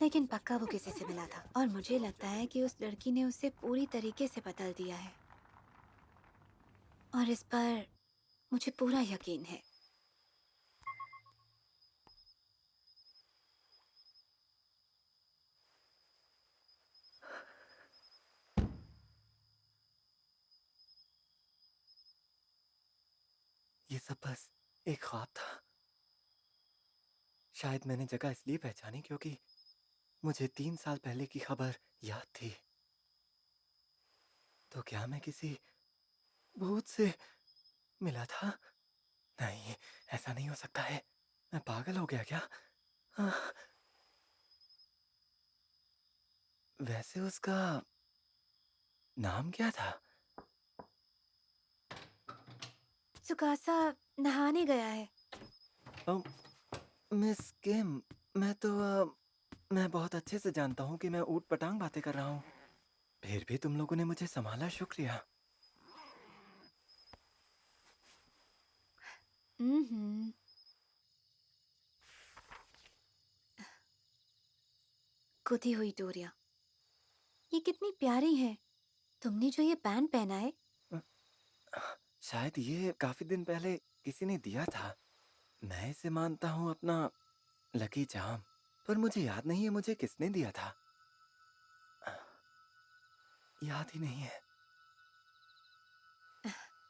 लेकिन पक्का वो किसी से मिला था, और मुझे लगता है कि उस लड़की ने उसे पूरी तरीके से बदल दिया है। और इस पर मुझे पूरा यकीन है। ये सब बस एक ख्वाब था। शायद मैंने जगह इसलिए पहचानी क्योंकि मुझे 3 साल पहले की खबर याद थी। तो क्या मैं किसी भूत से मिला था? नहीं, ऐसा नहीं हो सकता है। मैं पागल हो गया क्या? वैसे उसका नाम क्या था? सुकासा नहाने गया है। मिस किम, मैं बहुत अच्छे से जानता हूँ कि मैं ऊट पटांग बातें कर रहा हूँ। फिर भी तुम लोगों ने मुझे संभाला, शुक्रिया। गुथी हुई डोरियां, ये कितनी प्यारी है। तुमने जो ये बैंड पहना है, शायद ये काफी दिन पहले किसी ने दिया था। मैं इसे मानता हूँ अपना लकी चार्म, पर मुझे याद नहीं है मुझे किसने दिया था। याद ही नहीं है।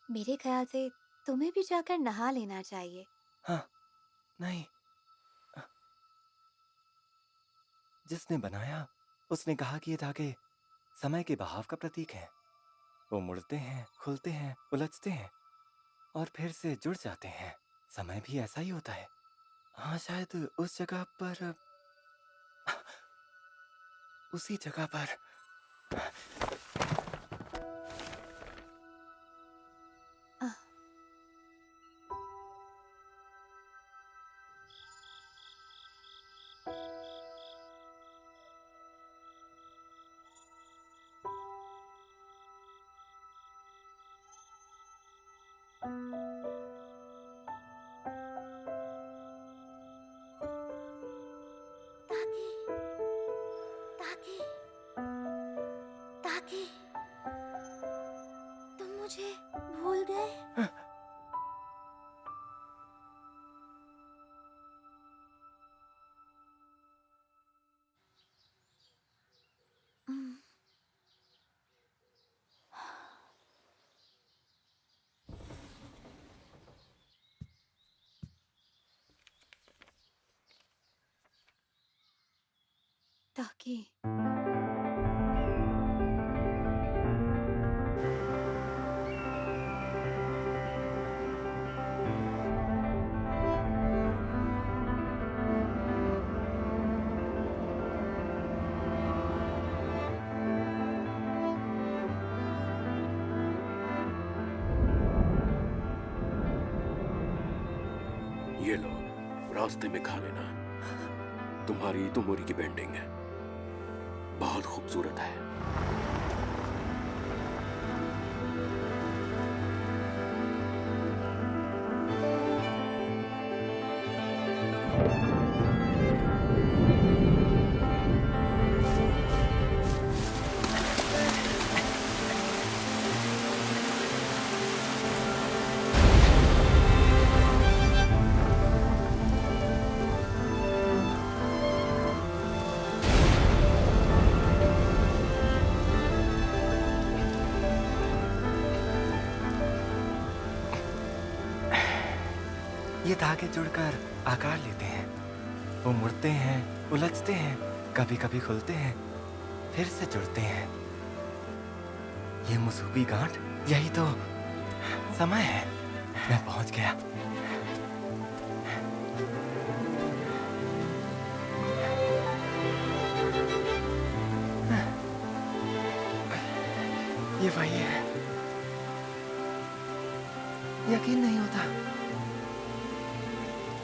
मेरे ख्याल से तुम्हें भी जाकर नहा लेना चाहिए। हाँ, नहीं। जिसने बनाया उसने कहा कि ये धागे समय के बहाव का प्रतीक है। वो मुड़ते हैं, खुलते हैं, उलझते हैं और फिर से जुड़ जाते हैं। समय भी ऐसा ही होता है। हाँ, शायद उस जगह पर, उसी जगह पर। ताकि ताकि ताकि तुम मुझे भूल गए? ताकि ये लो, रास्ते में खा लेना। तुम्हारी तो मोरी की पेंटिंग है, बहुत खूबसूरत है। ये धागे जुड़कर आकार लेते हैं, वो मुड़ते हैं, उलझते हैं, कभी कभी खुलते हैं, फिर से जुड़ते हैं। ये मुसूबी गांठ, यही तो समय है। मैं पहुंच गया। ये वही है। यकीन नहीं होता,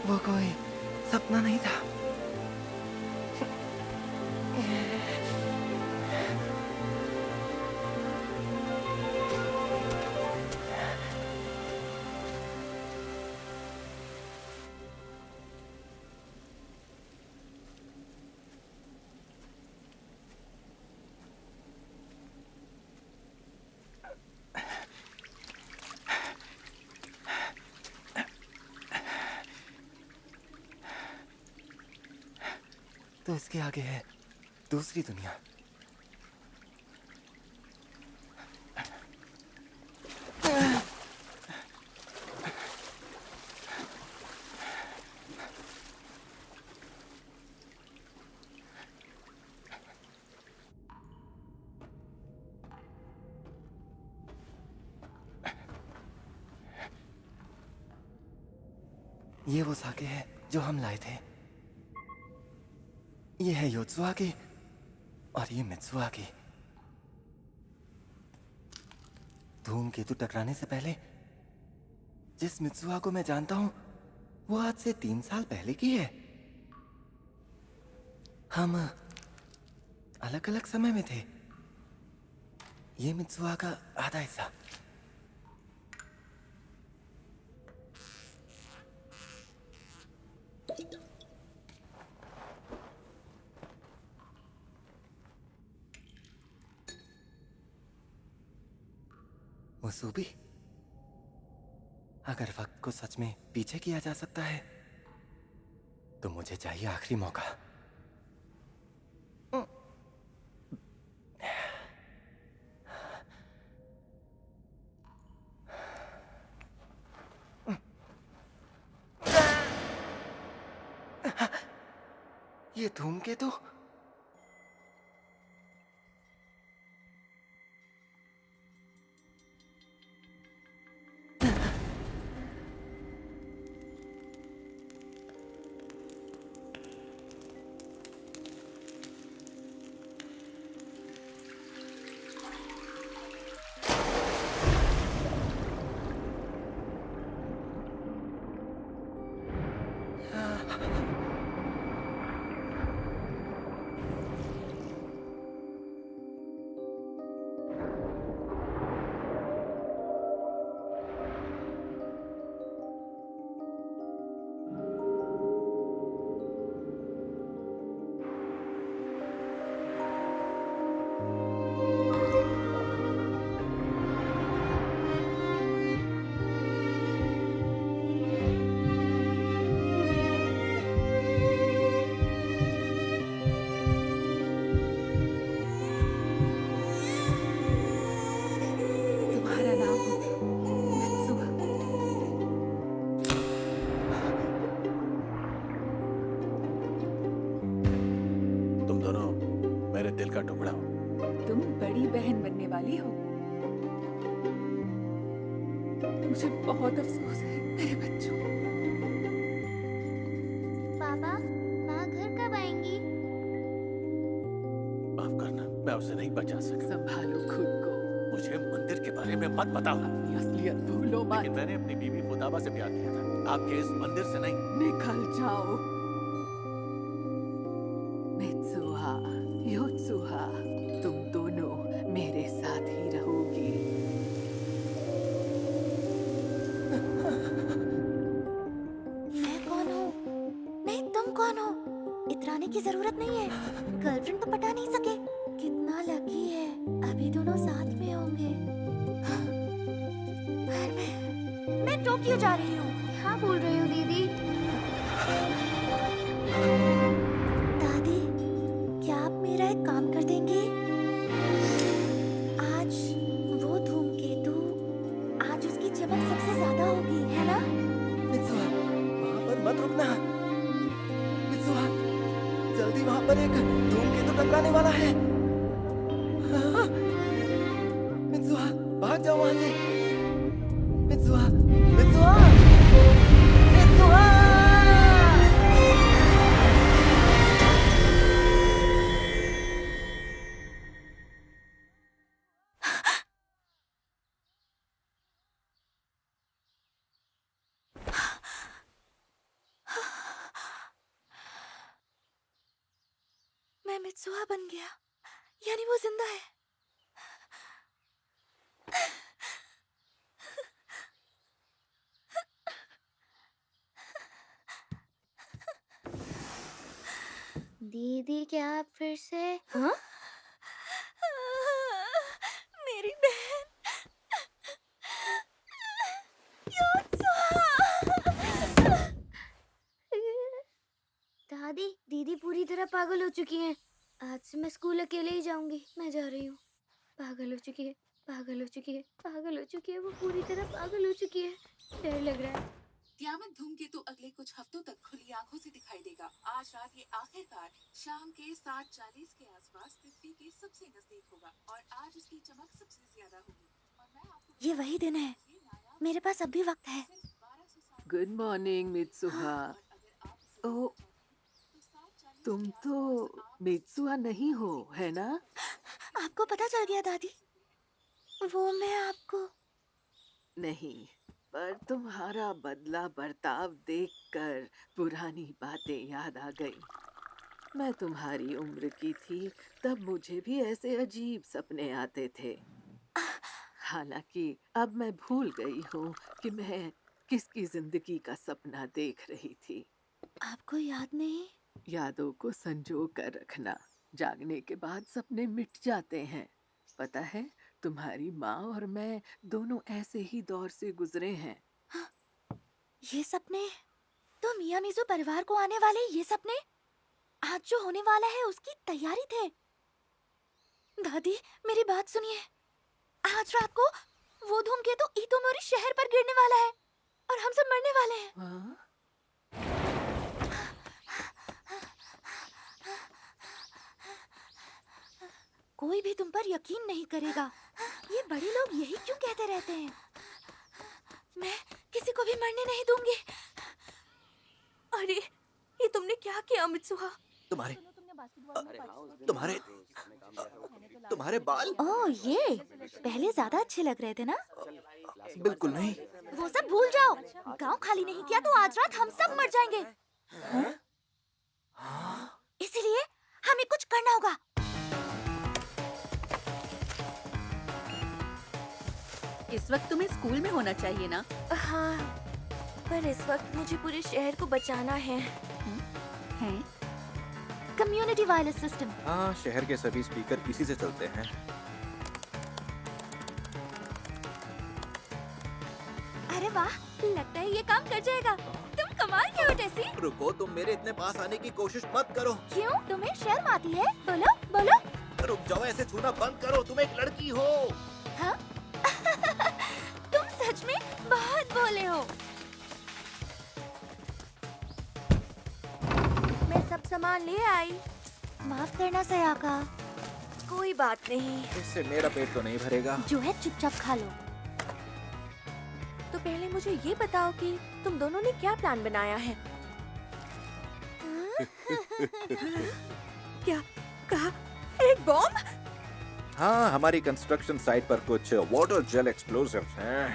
वो कोई सपना नहीं था। तो इसके आगे है दूसरी दुनिया। ये वो साके है जो हम लाए थे। ये है योत्सुआकी और ये मित्सुआकी। धूमकेतु टकराने से पहले जिस मित्सुआ को मैं जानता हूं, वो आज से 3 साल पहले की है। हम अलग अलग समय में थे। ये मित्सुआ का आधा हिस्सा। मुसूबी, अगर वक्त को सच में पीछे किया जा सकता है तो मुझे चाहिए आखिरी मौका। ये धूमकेतु मुझे बहुत अफसोस है मेरे बच्चों। पापा, माँ घर कब आएंगी? माफ करना, मैं उसे नहीं बचा सका। संभालो खुद को। मुझे मंदिर के बारे में मत बताओ। अपनी असलियत भूलो मत। लेकिन मैंने अपनी बीवी फुताबा से प्यार किया था, आपके इस मंदिर से नहीं। निकल जाओ। मित्सुहा, योत्सुहा, तुम दोनों मेरे साथ ही रहोगी। मैं कौन हूँ? नहीं, तुम कौन हो? इतराने की जरूरत नहीं है। गर्लफ्रेंड तो पटा नहीं सके। कितना लकी है, अभी दोनों साथ में होंगे। पर मैं टोक्यो जा रही हूँ। हाँ बोल रही हूँ दीदी। दादी, क्या आप मेरा एक काम कर देंगे? आज वो धूमकेतु, आज उसकी चमक सबसे ज्यादा होगी, है ना? मित्सुहा, वहाँ पर मत रुकना। मित्सुहा, जल्दी वहाँ पर एक धूमकेतु टकराने वाला है। हाँ, मित्सुहा, भाग जाओ वहाँ से। Mitsuha, Mitsuha, Mitsuha! मैं मित्सुहा बन गया, यानी वो जिंदा है। दीदी क्या आप फिर से? हाँ? मेरी बहन दादी, दीदी पूरी तरह पागल हो चुकी हैं। आज से मैं स्कूल अकेले ही जाऊंगी। मैं जा रही हूँ। पागल हो चुकी है, पागल हो चुकी है, पागल हो चुकी है। वो पूरी तरह पागल हो चुकी है। डर लग रहा है। तियामत धूमकेतु अगले कुछ हफ्तों तक खुली आंखों से दिखाई देगा। आज रात ये आखिरकार शाम के 7:40 के आसपास पृथ्वी के सबसे नजदीक होगा और आज उसकी चमक सबसे ज्यादा होगी। और मैं आपको ये वही दिन है, मेरे पास अब भी वक्त है। Good morning Mitsuha. ओ, तुम तो मित्सुहा नहीं हो, है ना? आपको पता चल गया दादी? वो मैं आपको नहीं, पर तुम्हारा बदला बर्ताव देखकर पुरानी बातें याद आ गई। मैं तुम्हारी उम्र की थी तब मुझे भी ऐसे अजीब सपने आते थे। हालांकि अब मैं भूल गई हूँ कि मैं किसकी जिंदगी का सपना देख रही थी। आपको याद नहीं? यादों को संजो कर रखना। जागने के बाद सपने मिट जाते हैं। पता है, तुम्हारी माँ और मैं दोनों ऐसे ही दौर से गुजरे हैं। ये सपने तो मियाँ मिज़ू परिवार को आने वाले ये सपने आज जो होने वाला है उसकी तैयारी थे। दादी, मेरी बात सुनिए। आज रात को वो धूमकेतु इतोमोरी शहर पर गिरने वाला है और हम सब मरने वाले हैं। हाँ? कोई भी तुम पर यकीन नहीं करेगा। ये बड़े लोग यही क्यों कहते रहते हैं? मैं किसी को भी मरने नहीं दूंगी। अरे, ये तुमने क्या किया मित्सुहा? तुम्हारे बाल? ओह, ये पहले ज्यादा अच्छे लग रहे थे ना? बिल्कुल नहीं। वो सब भूल जाओ। गांव खाली नहीं किया तो आज रात हम सब मर जाएंगे। इसीलिए हमें कुछ करना होगा। इस वक्त तुम्हें स्कूल में होना चाहिए ना? हाँ, पर इस वक्त मुझे पूरे शहर को बचाना है। Community wireless system. हाँ, शहर के सभी स्पीकर इसी से चलते हैं। अरे वाह, लगता है ये काम कर जाएगा। तुम कमाल के हो टेसी। रुको, तुम मेरे इतने पास आने की कोशिश मत करो। क्यों? तुम्हें शर्म आती है? बोलो बोलो। रुक जाओ, ऐसे छूना बंद करो। तुम एक लड़की हो। हाँ? तुम सच में बहुत भोले हो। मैं सब सामान ले आई। माफ करना सयाका। कोई बात नहीं। इससे मेरा पेट तो नहीं भरेगा। जो है चुपचाप खा लो। तो पहले मुझे ये बताओ कि तुम दोनों ने क्या प्लान बनाया है? क्या कहा? एक बॉम्ब? हाँ, हमारी कंस्ट्रक्शन साइट पर कुछ वाटर जेल एक्सप्लोजिव्स हैं।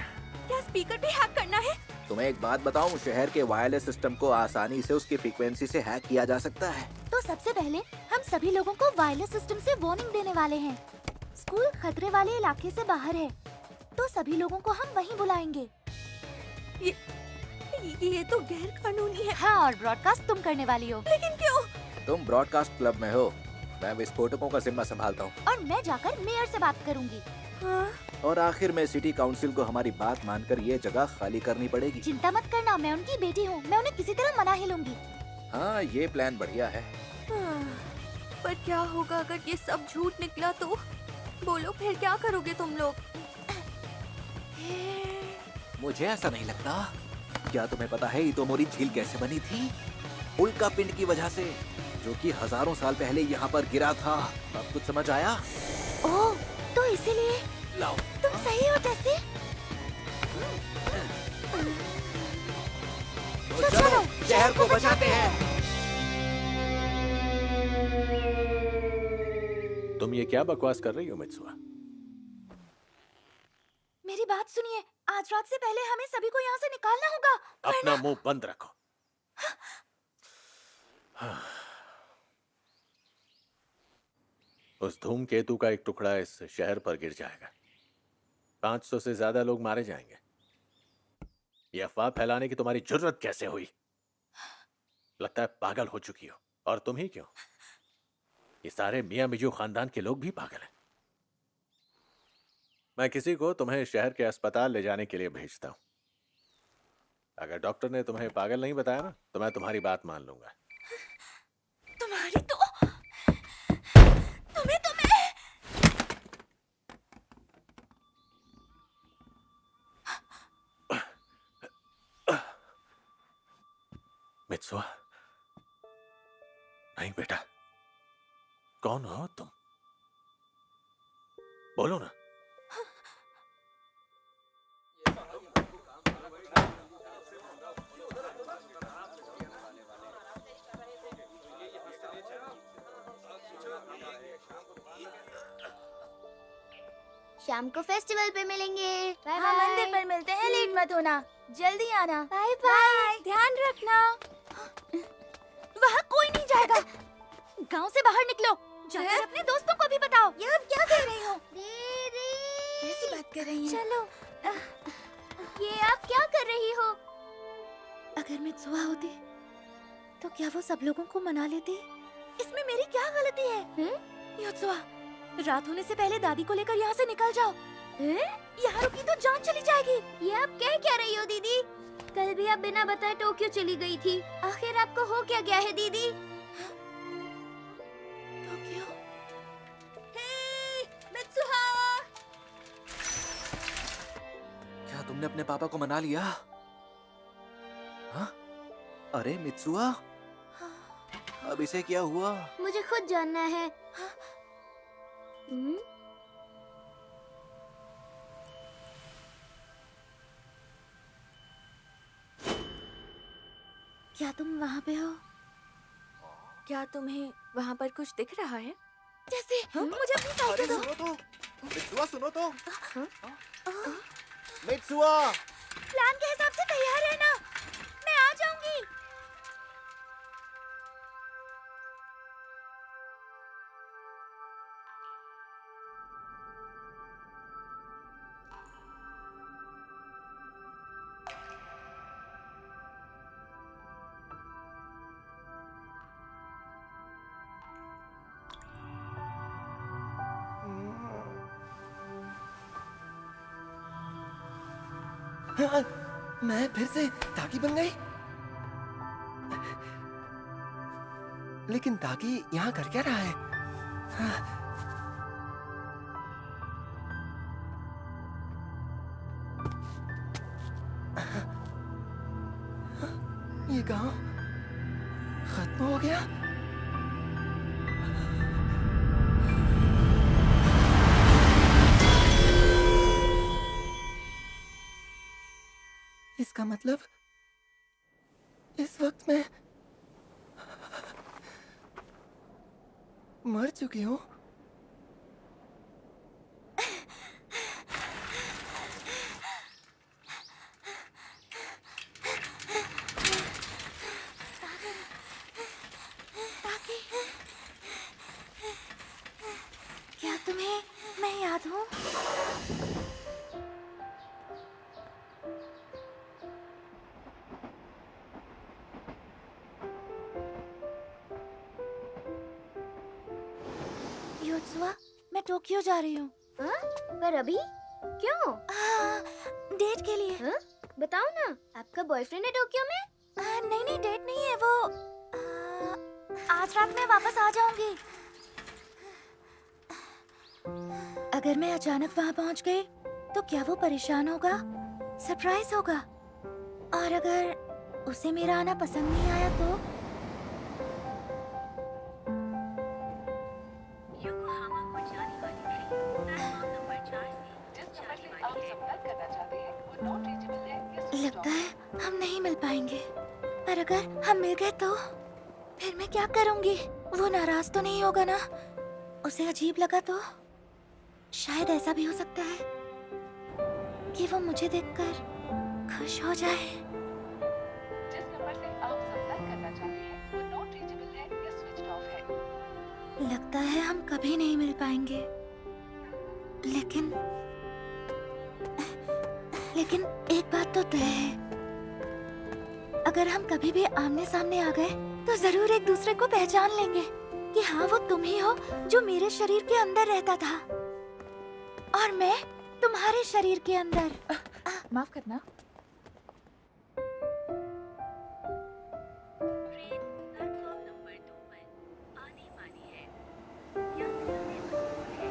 क्या स्पीकर भी हैक करना है? तुम्हें एक बात बताऊं, शहर के वायरलेस सिस्टम को आसानी से उसकी फ्रीक्वेंसी से हैक किया जा सकता है। तो सबसे पहले हम सभी लोगों को वायरलेस सिस्टम से वार्निंग देने वाले हैं। स्कूल खतरे वाले इलाके से बाहर है, तो सभी लोगों को हम वहीं बुलाएंगे। ये तो गैर कानूनी है। हाँ, और ब्रॉडकास्ट तुम करने वाली हो। लेकिन क्यों? तुम ब्रॉडकास्ट क्लब में हो, मैं विस्फोटकों का जिम्मा संभालता हूँ। और मैं जाकर मेयर से बात करूँगी। हाँ? और आखिर में सिटी काउंसिल को हमारी बात मानकर ये जगह खाली करनी पड़ेगी। चिंता मत करना, मैं उनकी बेटी हूँ, मैं उन्हें किसी तरह मना ही लूंगी। हाँ, ये प्लान बढ़िया है। पर क्या होगा अगर ये सब झूठ निकला तो? बोलो, फिर क्या करोगे तुम लोग? मुझे ऐसा नहीं लगता। क्या तुम्हें पता है इतोमोरी झील कैसे बनी थी? उल्का पिंड की वजह से, जो कि हजारों साल पहले यहाँ पर गिरा था। अब कुछ समझ आया? ओह, तो इसीलिए लाओ। तुम सही हो टेसी। तो चलो शहर को बचाते हैं। तुम ये क्या बकवास कर रही हो मित्सुआ? मेरी बात सुनिए, आज रात से पहले हमें सभी को यहाँ से निकालना होगा। अपना मुंह बंद रखो। उस धूमकेतु का एक टुकड़ा इस शहर पर गिर जाएगा। 500 से ज्यादा लोग मारे जाएंगे। ये अफवाह फैलाने की तुम्हारी जुर्रत कैसे हुई? लगता है पागल हो चुकी हो। और तुम ही क्यों? ये सारे मियां मिजू खानदान के लोग भी पागल हैं। मैं किसी को तुम्हें शहर के अस्पताल ले जाने के लिए भेजता हूं। अगर डॉक्टर ने तुम्हें पागल नहीं बताया ना, तो मैं तुम्हारी बात मान लूंगा। तुम्हारी तो तुम्हें मित्सुआ, नहीं बेटा, कौन हो तुम? बोलो ना। शाम को फेस्टिवल पे मिलेंगे। हाँ, मंदिर पर मिलते हैं, लेट मत होना, जल्दी आना। बाय बाय, ध्यान रखना। वहाँ कोई नहीं जाएगा। गांव से बाहर निकलो, जाकर अपने दोस्तों को भी बताओ। ये आप क्या कह रही हो? दीदी, कैसी बात कर रही हैं? चलो। ये आप क्या कर रही हो? अगर मित्सुआ होती, तो क्या वो सब लोगों को मना लेती? इसमें मेरी क्या गलती है? मित्सुआ, रात होने से पहले दादी को लेकर यहाँ से निकल जाओ। यहाँ रुकी तो जान चली जाएगी। ये आप क्या रही हो दीदी? कल भी आप बिना बताए टोक्यो चली गई थी। आखिर आपको हो क्या गया है दीदी? टोक्यो? मित्सुहा! क्या तुमने अपने पापा को मना लिया? हाँ? अरे मित्सुआ, अब इसे क्या हुआ? मुझे खुद जानना है। क्या तुम वहाँ पे हो? क्या तुम्हें वहाँ पर कुछ दिख रहा है? जैसे मुझे अपनी साइकिल दो। सुनो तो, मित्सुआ सुनो तो। मित्सुआ, प्लान के हिसाब से तैयार रहना, मैं आ जाऊंगी। मैं फिर से ताकी बन गई। लेकिन ताकी यहाँ कर क्या रहा है? ये गांव खत्म हो गया। इसका मतलब इस वक्त मैं मर चुकी हूँ। क्या तुम्हें मैं याद हूँ? योत्सुआ, मैं टोक्यो जा रही हूँ। पर अभी क्यों? डेट के लिए। बताओ ना, आपका बॉयफ्रेंड है टोक्यो में? नहीं नहीं, डेट नहीं है वो। आज रात में वापस आ जाऊंगी। अगर मैं अचानक वहाँ पहुँच गई तो क्या वो परेशान होगा? सरप्राइज होगा। और अगर उसे मेरा आना पसंद नहीं आया तो? योकोहामा को जाने वाली ट्रेन प्लेटफॉर्म नंबर 4 से जिस नंबर से आप संपर्क करना चाहते हैं वो नॉट रीचेबल है या स्विच लगता है हम नहीं मिल पाएंगे। पर अगर हम मिल गए तो फिर मैं क्या करूंगी? वो नाराज तो नहीं होगा ना? उसे अजीब लगा तो? शायद ऐसा भी हो सकता है कि वो मुझे देखकर खुश हो जाए। जिस नंबर से आप संपर्क करना चाहते हैं वो नॉट रीचेबल है या स्विच ऑफ है। लगता है हम कभी नहीं मिल पाएंगे। लेकिन एक बात तो तय है, अगर हम कभी भी आमने सामने आ गए तो जरूर एक दूसरे को पहचान लेंगे कि हाँ वो तुम ही हो जो मेरे शरीर के अंदर रहता था और मैं तुम्हारे शरीर के अंदर। माफ करना। ट्रेन प्लेटफॉर्म नंबर 2 पर आने वाली है। यात्रियों ने अनुरोध है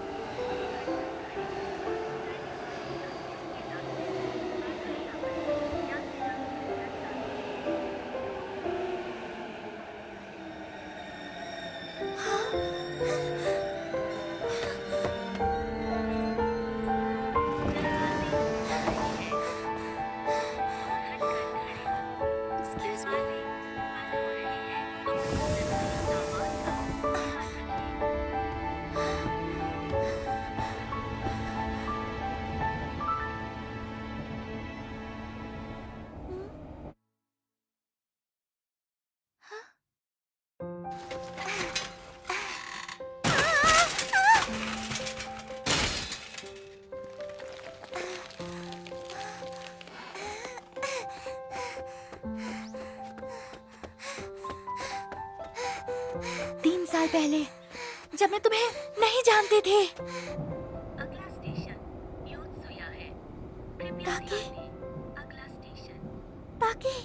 साल पहले जब मैं तुम्हें नहीं जानती थी। अगला स्टेशन योत्सुया है। कृपया ध्यान दें, अगला स्टेशन। ताकि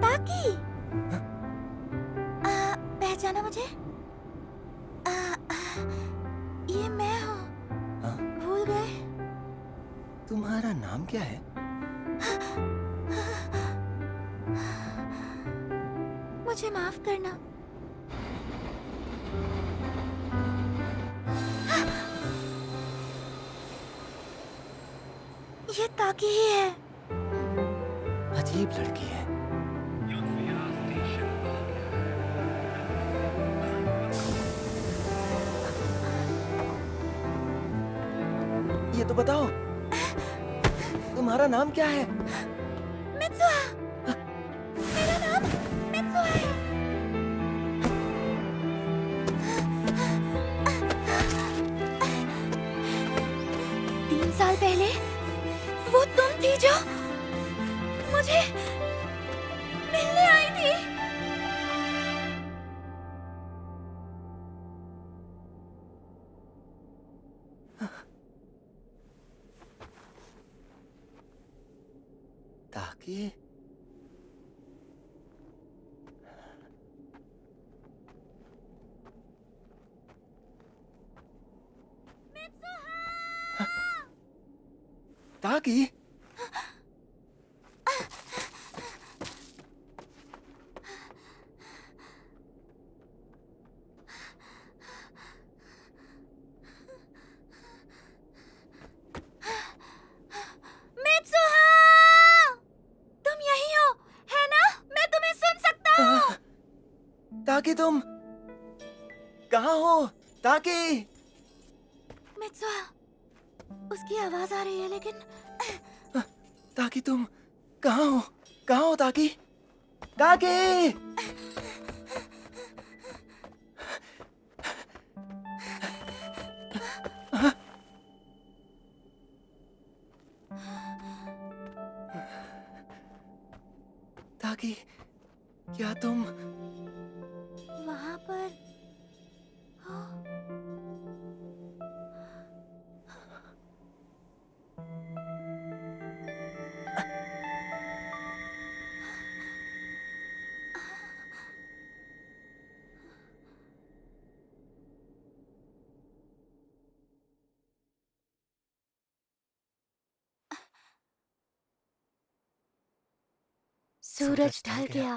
ताकि पहचाना मुझे? ये मैं हूँ। भूल गए? तुम्हारा नाम क्या है? मुझे माफ करना। ये ताकि ही है। अजीब लड़की है। ये तो बताओ, तुम्हारा नाम क्या है? मित्सुहा। मेरा नाम मित्सुहा है। तीन साल पहले वो तुम थी जो मुझे मिलने आई थी। ताकि ताकि मित्सुहा। तुम कहाँ हो? ताकि मित्सुआ, उसकी आवाज आ रही है लेकिन ताकि तुम कहाँ हो? कहाँ हो ताकि? ताकि ताकि क्या तुम वहां पर हो? सूरज ढल गया।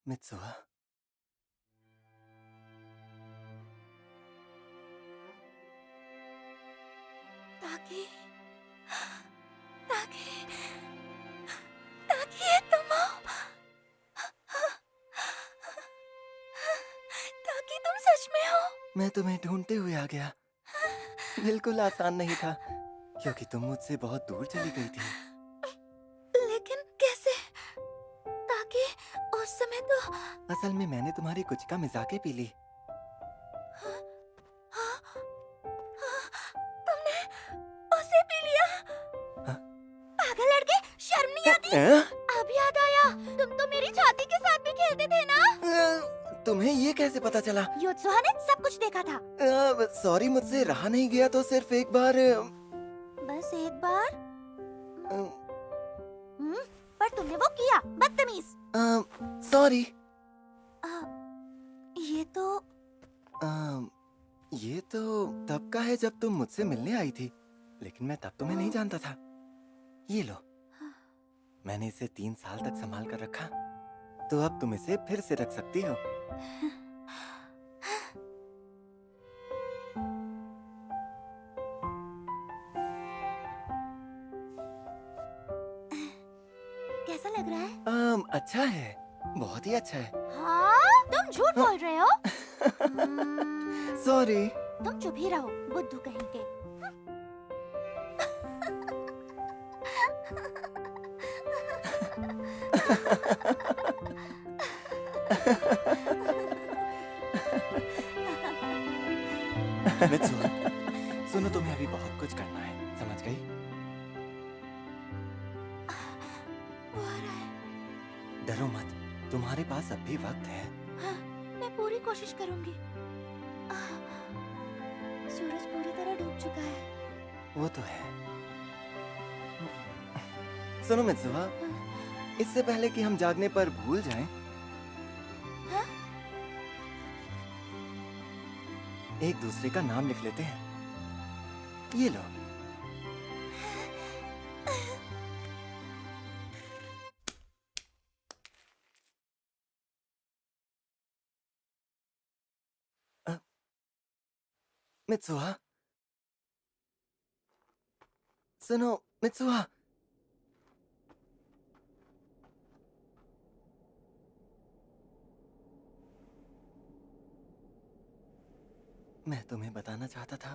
मित्सुआ, ताकि ताकि ताकि ये तुम हो? ताकि तुम सच में हो? मैं तुम्हें ढूंढते हुए आ गया। बिल्कुल आसान नहीं था क्योंकि तुम मुझसे बहुत दूर चली गई थी। लेकिन कैसे? ताकि उस समय तो असल में मैंने तुम्हारी कुछ का मजाके पी ली। तुमने उसे पी लिया? पागल लड़के, शर्म नहीं आती? अब याद आया, तुम तो मेरी छाती के साथ भी खेलते थे ना? तुम्हें ये कैसे पता चला? योत्सुहा ने सब कुछ देखा था। सॉरी, मुझसे रहा नहीं गया तो सिर्फ एक बार। बस एक बार? पर तुमने वो किया, बदतमीज। सॉरी। ये तो तब का है जब तुम मुझसे मिलने आई थी, लेकिन मैं तब तुम्हें नहीं जानता था। ये लो, मैंने इसे 3 साल तक संभाल कर रखा, तो अब तुम इसे फिर से रख सकती हो। कैसा लग रहा है? अच्छा है, बहुत ही अच्छा है। हाँ? तुम झूठ बोल रहे हो? सॉरी। तुम चुप ही रहो, बुद्धू कहीं के। मित्सुआ, सुनो, तुम्हें अभी बहुत कुछ करना है, समझ गई? डरो मत, तुम्हारे पास अब भी वक्त है। हाँ, मैं पूरी कोशिश करूंगी। सूरज पूरी तरह डूब चुका है। वो तो है। सुनो मित्सुआ, इससे पहले कि हम जागने पर भूल जाएं, हाँ? एक दूसरे का नाम लिख लेते हैं। ये लो। मित्सुआ, सुनो मित्सुआ। मैं तुम्हें बताना चाहता था,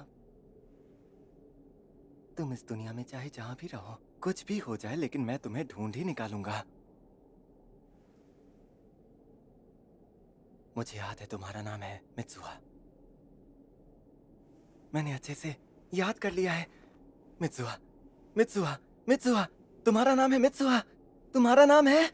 तुम इस दुनिया में चाहे जहां भी रहो, कुछ भी हो जाए, लेकिन मैं तुम्हें ढूंढ ही निकालूंगा। मुझे याद है तुम्हारा नाम है मित्सुआ। मैंने अच्छे से याद कर लिया है। मित्सुआ, मित्सुआ, मित्सुआ, तुम्हारा नाम है मित्सुआ। तुम्हारा नाम है।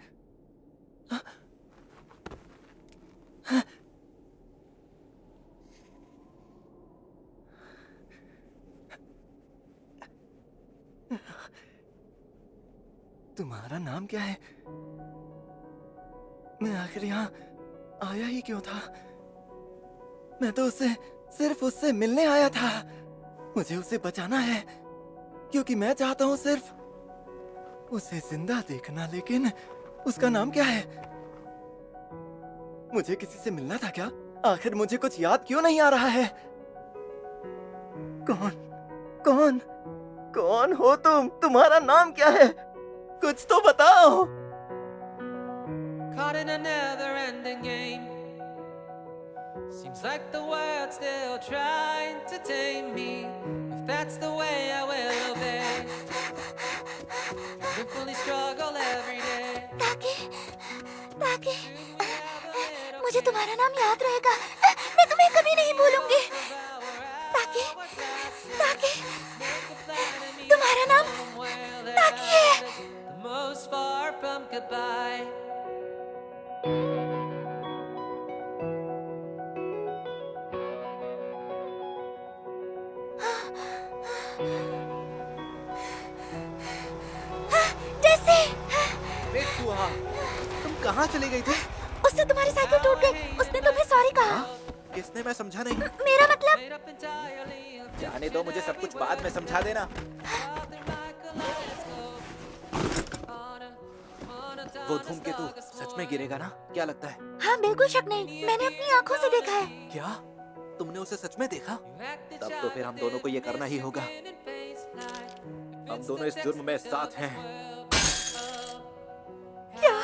तुम्हारा नाम क्या है? मैं आखिर यहाँ आया ही क्यों था? मैं तो सिर्फ उससे मिलने आया था। मुझे उसे बचाना है, क्योंकि मैं चाहता हूँ सिर्फ उसे जिंदा देखना। लेकिन उसका नाम क्या है? मुझे किसी से मिलना था क्या? आखिर मुझे कुछ याद क्यों नहीं आ रहा है? कौन हो तुम? तुम्हारा नाम क्या है? कुछ तो बताओ। Caught in a never-ending game. Seems like the world's still trying to tame me. If that's the way I will obey. Simply struggle every day. ताकि मुझे तुम्हारा नाम याद रहेगा। मैं तुम्हें कभी नहीं भूलूंगी। ताकि तुम्हारा नाम ताकि है। The most far from goodbye. तुम कहाँ चली गई थी? उससे तुम्हारी साइकिल टूट गई। उसने तुम्हें सॉरी कहा। किसने? मैं समझा नहीं। मेरा मतलब। जाने दो, मुझे सब कुछ बाद में समझा देना। वो धूमकेतु सच में गिरेगा ना? क्या लगता है? हाँ बिल्कुल शक नहीं, मैंने अपनी आंखों से देखा है। क्या तुमने उसे सच में देखा? तब तो फिर हम दोनों को ये करना ही होगा। हम दोनों इस जुर्म में साथ हैं। क्या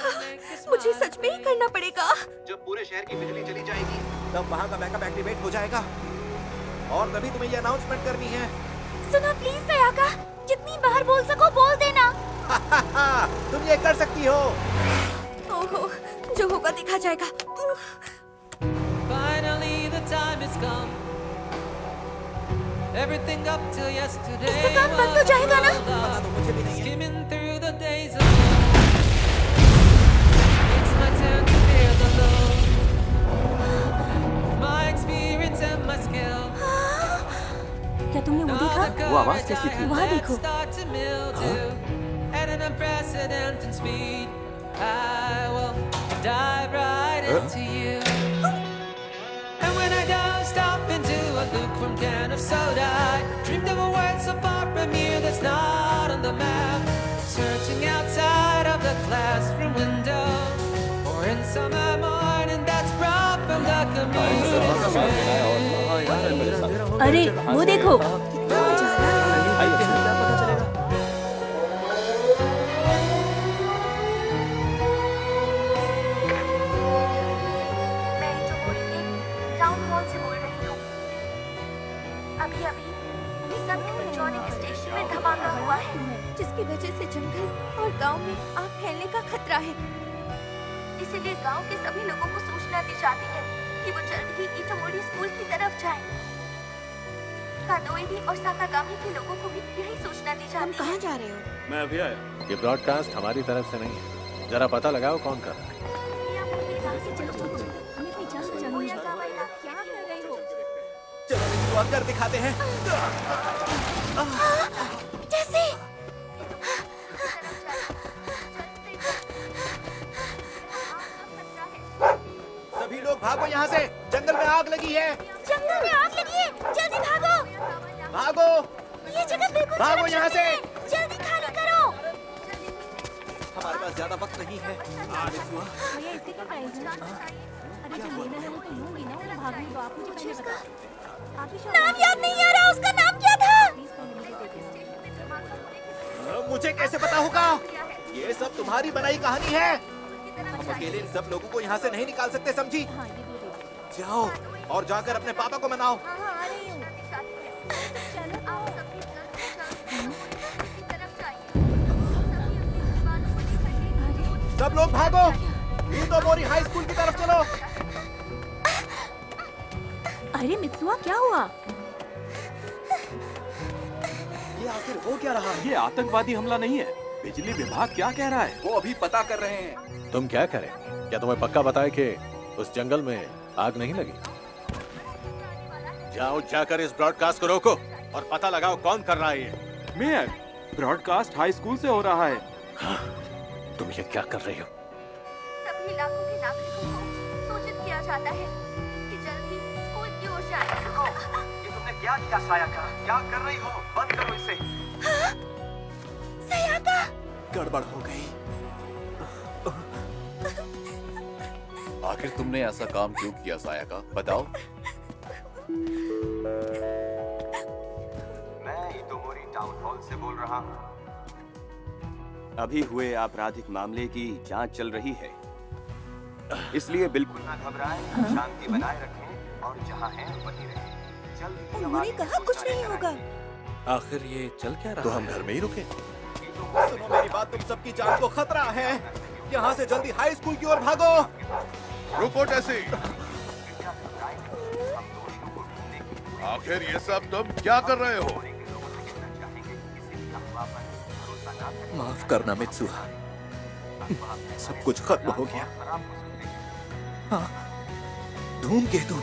मुझे सच में ही करना पड़ेगा? जब पूरे शहर की बिजली चली जाएगी तब वहाँ का बैकअप एक्टिवेट हो जाएगा और तभी तुम्हें ये अनाउंसमेंट करनी है। सुनो प्लीज सयाका, जितनी बार बोल सको बोल देना। तुम ये कर सकती हो। ओहो, जो होगा देखा जाएगा। Finally the time has come. Everything up till yesterday. इससे काम बंद हो जाएगा ना? बता दो, मुझे भी नहीं है। Skimming through the days of it's my turn to feel the love. My experience and my skill. क्या तुमने वो देखा? वो आवाज कैसी थी? वहाँ देखो। Start to mildew at an unprecedented speed. I will dive right into you. And when I don't stop into a lukewarm can of soda, I dreamed of a world so far from you that's not on the map. Searching outside of the classroom window, or in summer morning that's brought from the community. अरे वो देखो। जिसकी वजह से जंगल और गांव में आग फैलने का खतरा है। इसीलिए गांव के सभी लोगों को सूचना दी जाती है कि वो जल्द ही इटोमोरी स्कूल की तरफ जाएं। कादोएरी और साकागामी के लोगों को भी यही सूचना दी जाती है। कहाँ जा रहे हो? मैं अभी आया। ये ब्रॉडकास्ट हमारी तरफ से नहीं है, जरा पता लगाओ कौन कर रहा है। चलो कर दिखाते हैं। जैसे सभी लोग भागो यहाँ से, जंगल में आग लगी है। जंगल में आग लगी है, जल्दी भागो। भागो, ये जगह बिल्कुल भागो यहाँ से। जल्दी खाली करो। हमारे पास ज्यादा वक्त नहीं है। भैया इसके क्या प्राइस है? अरे जब लेना है वो तो लूंगी ना, वो भागने दो। आप मुझे पहले बताओ। नाम याद नहीं आ रहा, उसका नाम क्या था? मुझे कैसे पता होगा? ये सब तुम्हारी बनाई कहानी है। हम अकेले इन सब लोगों को यहाँ से नहीं निकाल सकते, समझी? जाओ और जाकर अपने पापा को मनाओ। सब लोग भागो, इटोमोरी हाई स्कूल की तरफ चलो। अरे मित्सुआ, क्या हुआ? ये आखिर हो क्या रहा है? ये आतंकवादी हमला नहीं है। बिजली विभाग क्या कह रहा है? वो अभी पता कर रहे हैं। तुम क्या करें? क्या तुम्हें पक्का बताए कि उस जंगल में आग नहीं लगी? जाओ, जाकर इस ब्रॉडकास्ट को रोको और पता लगाओ कौन कर रहा है ये। मेयर, ब्रॉडकास्ट हाई स्कूल से हो रहा है। हाँ, तुम ये क्या कर रही हो? सभी इलाकों के नागरिकों को सूचित किया जाता है कि जल्द ही स्कूल की ओर जाएं। ये तुमने क्या किया सायाका? क्या कर रही हो? बंद करो इसे। सयाका, गड़बड़ हो गई। आखिर तुमने ऐसा काम क्यों किया सायका, बताओ। मैं इतोमोरी टाउन हॉल से बोल रहा हूँ। अभी हुए आपराधिक मामले की जांच चल रही है, इसलिए बिल्कुल ना घबराएं, शांति बनाए रखें और जहाँ हैं वहीं रहें। जल्दी ही उन्होंने कहा कुछ नहीं होगा। आखिर ये चल क्या रहा तो हम घर में ही रुके। सुनो मेरी बात, तुम सबकी जान को खतरा है। यहाँ से जल्दी हाई स्कूल की ओर भागो। रुको टेसी। आखिर ये सब तुम क्या कर रहे हो? माफ करना मित्सुहा, सब कुछ खत्म हो गया। हाँ, धूमकेतु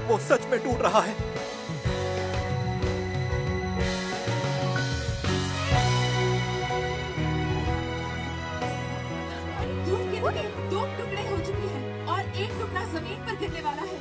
वो सच में टूट रहा है। धूमकेतु के 2 टुकड़े हो चुके हैं और 1 टुकड़ा जमीन पर गिरने वाला है।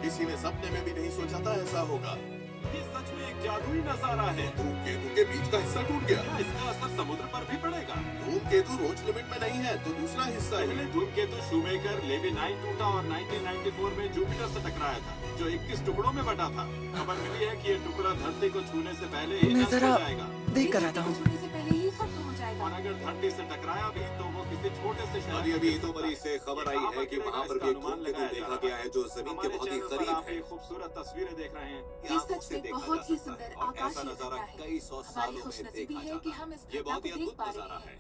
किसी ने सपने में भी नहीं सोचा था ऐसा होगा। ये सच में एक जादुई नजारा है। धूमकेतु के बीच का हिस्सा टूट गया। इसका असर समुद्र पर भी पड़ेगा। धूमकेतु रोज लिमिट में नहीं है, तो दूसरा हिस्सा है। पहले धूमकेतु शूमेकर लेवी 9 टूटा और 1994 में जुपिटर से टकराया था, जो 21 टुकड़ों में बटा था। खबर मिली है कि ये टुकड़ा धरती को छूने से पहले ही नष्ट हो जाएगा। देख कर आता हूँ। छूने से पहले ही खत्म हो जाएगा। और अगर धरती से टकराया भी तो वो किसी छोटे से शहर अभी इतोमरी से खबर आई है कि वहाँ पर भी एक धूमकेतु देखा गया है, जो जमीन के बहुत ही करीब है। खूबसूरत तस्वीरें देख रहे हैं। ये सच में बहुत ही सुंदर आकाशीय नजारा है। कई सौ हमारी सालों में खुशनसीबी देखा है कि जाता हम इस ये घटना बहुत ही को देख अद्भुत पा नजारा रहे है। हैं।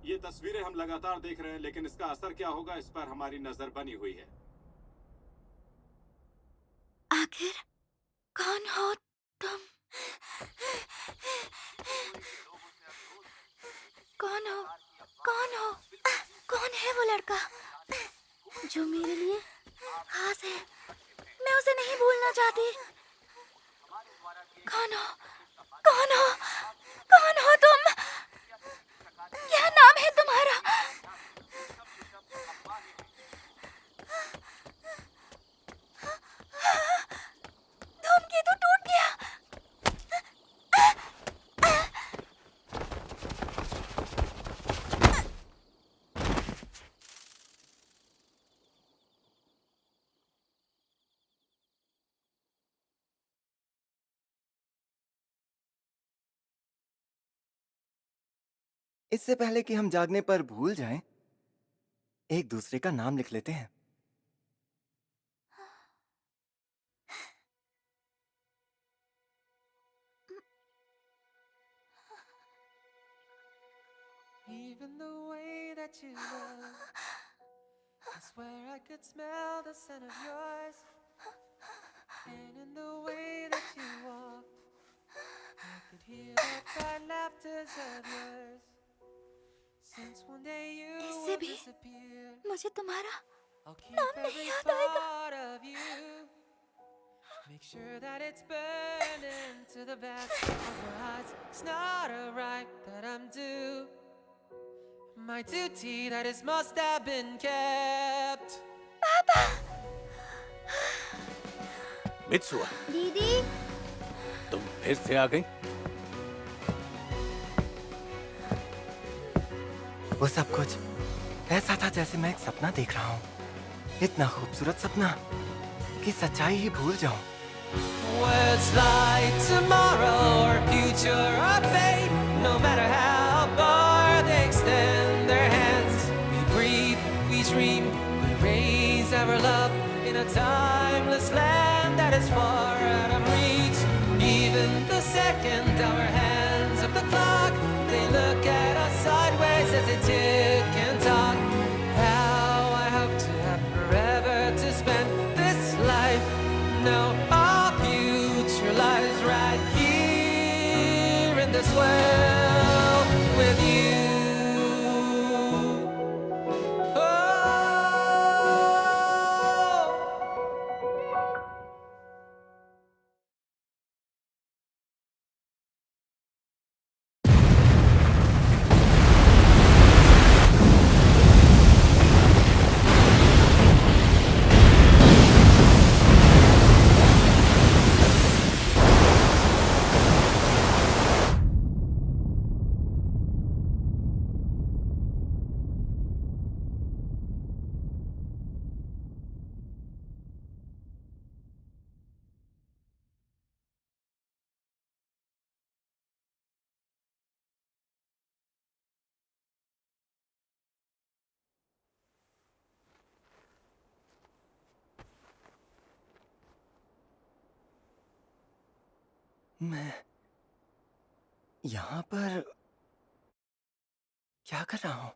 ये तस्वीरें हम लगातार देख रहे हैं, लेकिन इसका असर क्या होगा इस पर हमारी नजर बनी हुई है। आखिर कौन हो तुम? कौन हो? कौन हो? कौन है वो लड़का जो मेरे लिए खास है? मैं उसे नहीं भूलना चाहती। कौन हो? कौन हो? कौन हो तुम? क्या नाम है तुम्हारा? धूमकेतु टूट गया। इससे पहले कि हम जागने पर भूल जाएं, एक दूसरे का नाम लिख लेते हैं। Even the way that you look, I swear I could smell the scent of yours. And in the way that you walk, I could hear the quiet laughters of yours. Since one day you इससे will भी disappear, मुझे तुम्हारा I'll keep नाम नहीं every याद आएगा। part of you. Make sure that it's burned into the back of my heart. It's not a right that I'm due. My duty that is must have been kept. पापा। Mitsuha, दीदी। तुम फिर से आ गई? वो सब कुछ ऐसा था जैसे मैं एक सपना देख रहा हूँ। इतना खूबसूरत सपना कि सच्चाई ही भूल जाऊं। Words like tomorrow or future or fate, no matter how far they extend their hands. We breathe, we dream, we raise our love in a timeless land that is far out of reach. Even the second our hands of the clock, they look at us sideways as they tick and talk. How I hope to have forever to spend this life. No, our future lies right here in this world with you. मैं यहाँ पर क्या कर रहा हूँ?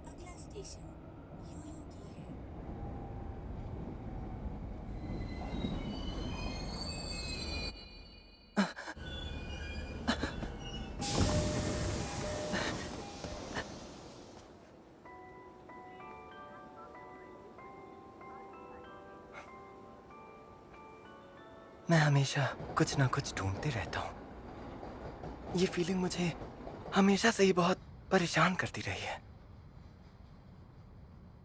अगला station Yo Yo की है। मैं हमेशा कुछ ना कुछ ढूंढते रहता हूँ। ये फीलिंग मुझे हमेशा से ही बहुत परेशान करती रही है।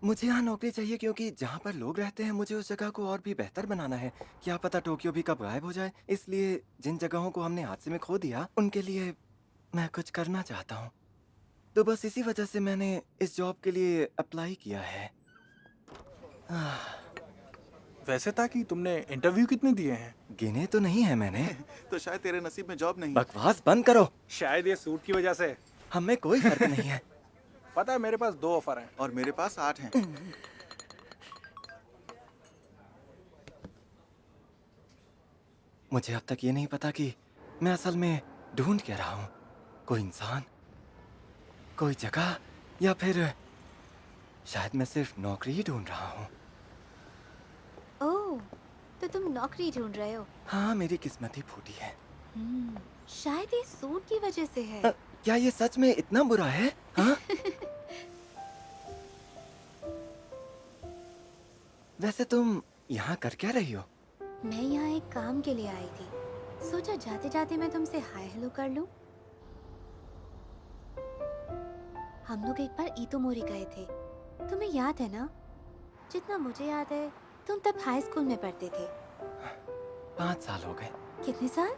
मुझे यहाँ नौकरी चाहिए क्योंकि जहाँ पर लोग रहते हैं मुझे उस जगह को और भी बेहतर बनाना है। क्या पता टोक्यो भी कब गायब हो जाए। इसलिए जिन जगहों को हमने हादसे में खो दिया उनके लिए मैं कुछ करना चाहता हूँ। तो बस इसी वजह से मैंने इस जॉब के लिए अप्लाई किया है। वैसे था कि तुमने इंटरव्यू कितने दिए हैं? गिने तो नहीं है मैंने। तो शायद तेरे नसीब में जॉब नहीं। बकवास बंद करो। शायद ये सूट की वजह से। हमें कोई फर्क नहीं है। पता है मेरे पास 2 ऑफर हैं। और मेरे पास 8 हैं। मुझे अब तक ये नहीं पता कि मैं असल में ढूंढ क्या रहा हूँ। कोई इंसान, कोई जगह, या फिर शायद मैं सिर्फ नौकरी ही ढूंढ रहा हूँ। ओह, तो तुम नौकरी ढूंढ रहे हो? हाँ, मेरी किस्मत ही फूटी है। शायद ये सूट की वजह से है। क्या ये सच में इतना बुरा है? हाँ? वैसे तुम यहाँ कर क्या रही हो? मैं यहाँ एक काम के लिए आई थी। सोचा जाते जाते मैं तुमसे हाय हेलो कर लूं। हम लोग एक बार इतोमोरी गए थे, तुम्हें याद है ना? जितना मुझे याद है तुम तब हाई स्कूल में पढ़ते थे। 5 साल हो गए। कितने साल?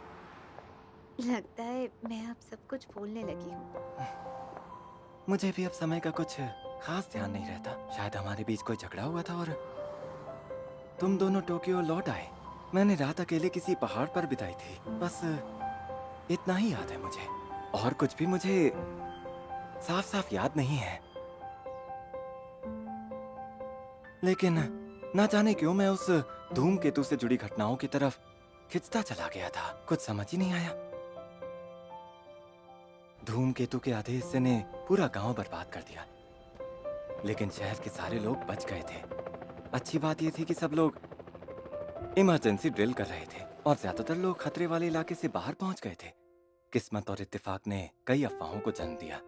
लगता है मैं अब सब कुछ भूलने लगी हूँ। मुझे भी अब समय का कुछ खास ध्यान नहीं रहता। शायद हमारे बीच कोई झगड़ा हुआ था और तुम दोनों टोक्यो लौट आए। मैंने रात अकेले किसी पहाड़ पर बिताई थी। बस इतना ही याद है मुझे, और कुछ भी मुझे साफ साफ याद नहीं है। लेकिन ना जाने क्यों मैं उस धूमकेतु से जुड़ी घटनाओं की तरफ खिंचता चला गया था। कुछ समझ ही नहीं आया। धूमकेतु के आधे हिस्से ने पूरा गांव बर्बाद कर दिया, लेकिन शहर के सारे लोग बच गए थे। अच्छी बात यह थी कि सब लोग इमरजेंसी ड्रिल कर रहे थे और ज्यादातर लोग खतरे वाले इलाके से बाहर पहुंच गए थे। किस्मत और इत्तेफाक ने कई अफवाहों को जन्म दिया।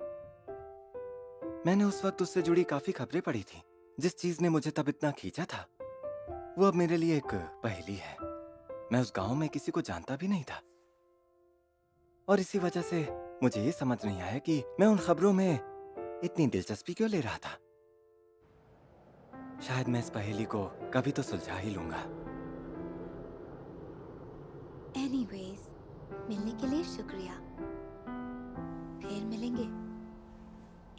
मैंने उस वक्त उससे जुड़ी काफी खबरें पढ़ी थी। जिस चीज ने मुझे तब इतना खींचा था वो अब मेरे लिए एक पहेली है। मैं उस गांव में किसी को जानता भी नहीं था, और इसी वजह से मुझे ये समझ नहीं आया कि मैं उन खबरों में इतनी दिलचस्पी क्यों ले रहा था। शायद मैं इस पहेली को कभी तो सुलझा ही लूंगा। एनीवेज, मिलने के लिए शुक्रिया। फिर मिलेंगे।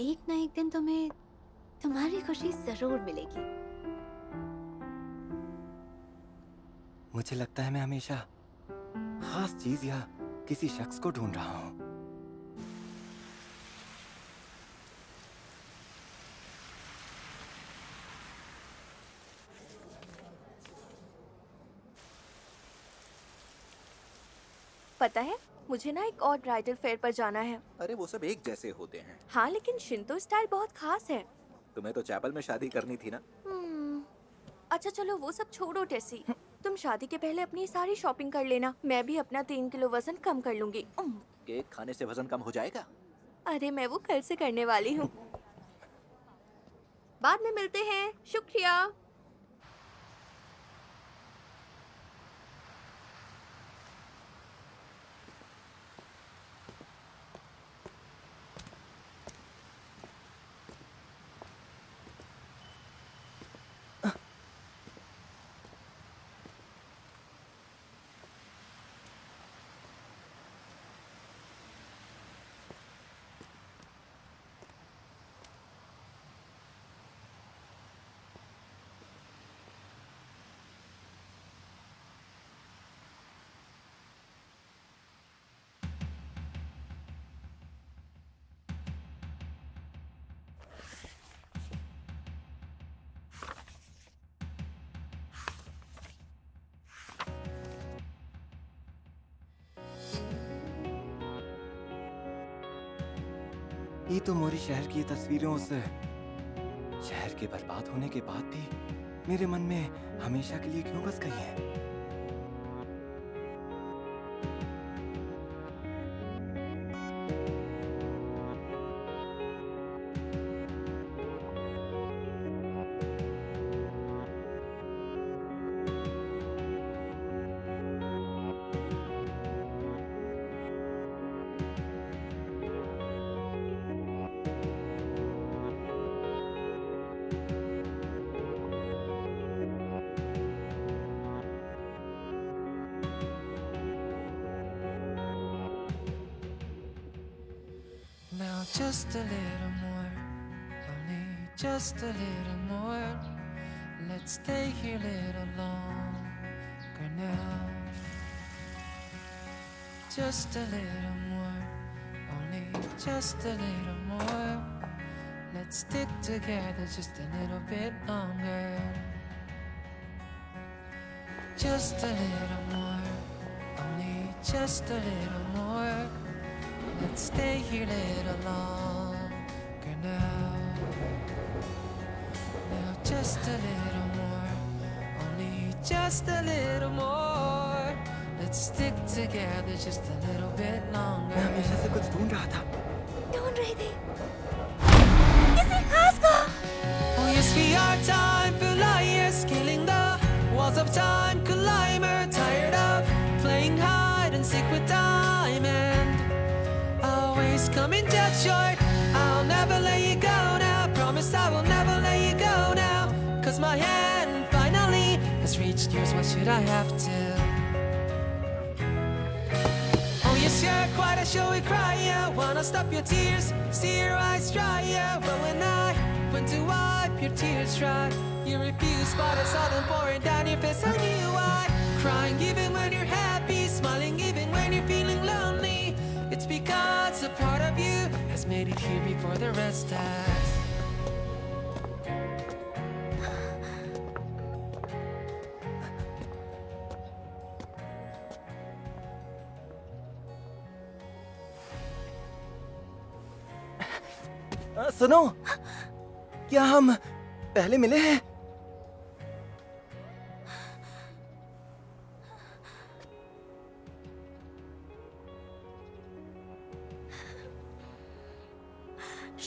एक ना एक दिन तुम्हें तुम्हारी खुशी जरूर मिलेगी। मुझे लगता है मैं हमेशा खास चीज या किसी शख्स को ढूंढ रहा हूं। पता है, मुझे ना एक और ब्राइडल फेयर पर जाना है। अरे वो सब एक जैसे होते हैं। हाँ, लेकिन शिंतो स्टाइल बहुत खास है। तुम्हें तो चैपल में शादी करनी थी ना। अच्छा चलो वो सब छोड़ो टेसी। तुम शादी के पहले अपनी सारी शॉपिंग कर लेना। मैं भी अपना 3 किलो वजन कम कर लूंगी। केक खाने से वजन कम हो जाएगा। अरे मैं वो कल से करने वाली हूँ। बाद में मिलते हैं। शुक्रिया। ये तो मोरी शहर की तस्वीरों से शहर के बर्बाद होने के बाद भी मेरे मन में हमेशा के लिए क्यों बस गई है? Now just a little more, only just a little more. Let's stay here a little longer now. Just a little more, only just a little more. Let's stick together just a little bit longer. Just a little more, only just a little more. Let's stay here a little longer now. Now just a little more, only just a little more. Let's stick together just a little bit longer. मैं हमेशा से कुछ ढूंढ रहा था। ढूंढ रही थी किसी खास को। Oh yes, we are time flyers, scaling the walls of time, climber, tired of playing hide and seek with time and always coming just short. I'll never let you go now, promise I will never let you go now, 'cause my hand finally has reached yours. What should I have to? Oh yes, you're quite a showy cry, yeah. Wanna stop your tears, see your eyes dry, yeah. But when I went to wipe your tears dry, you refused, but I saw them pouring down your face. I knew why. Crying even when you're happy, smiling even when you're feeling lonely. It's because a part of you has made it here before the rest has. सुनो, क्या हम पहले मिले हैं?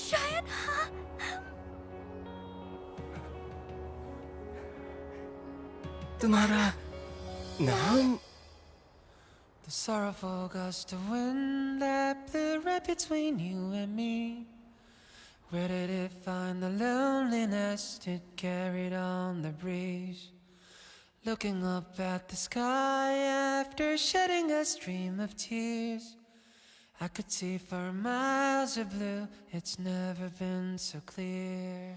शायद हाँ। तुम्हारा नाम? The sorrowful gust of wind that blew right between you and me. Where did it find the loneliness it carried on the breeze? Looking up at the sky after shedding a stream of tears, I could see for miles of blue, it's never been so clear.